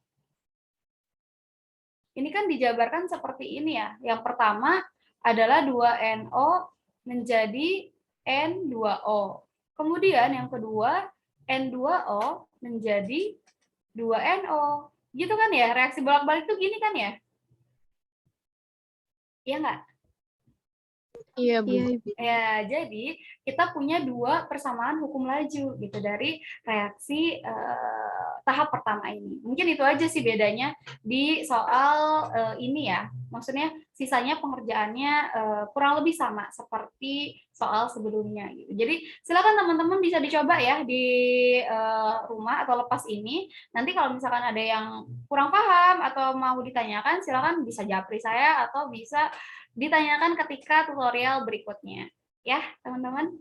Ini kan dijabarkan seperti ini ya. Yang pertama adalah 2NO menjadi N2O. Kemudian yang kedua, N2O menjadi 2NO. Gitu kan ya, reaksi bolak-balik tuh gini kan ya? Iya nggak? Iya, Bu. Ya, jadi kita punya 2 persamaan hukum laju gitu dari reaksi tahap pertama ini. Mungkin itu aja sih bedanya di soal ini ya. Maksudnya sisanya pengerjaannya kurang lebih sama seperti soal sebelumnya gitu. Jadi silakan teman-teman bisa dicoba ya di rumah atau lepas ini. Nanti kalau misalkan ada yang kurang paham atau mau ditanyakan, silakan bisa japri saya atau bisa ditanyakan ketika tutorial berikutnya. Ya, teman-teman.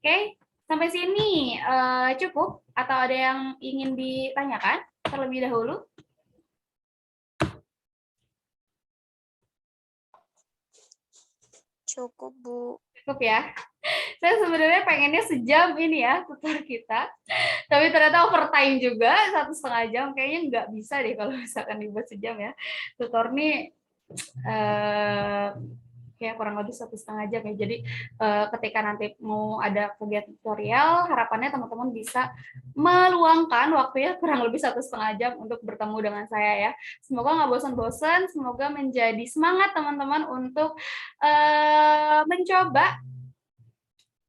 Oke, sampai sini cukup atau ada yang ingin ditanyakan terlebih dahulu? Cukup, Bu. Cukup ya. Saya sebenarnya pengennya sejam ini ya tutor kita, tapi ternyata overtime juga 1,5 jam. Kayaknya nggak bisa deh kalau misalkan dibuat sejam ya. Tutor nih kayak kurang lebih 1,5 jam ya. Jadi ketika nanti mau ada kegiatan tutorial, harapannya teman-teman bisa meluangkan waktunya kurang lebih 1,5 jam untuk bertemu dengan saya ya. Semoga nggak bosan-bosan, semoga menjadi semangat teman-teman untuk mencoba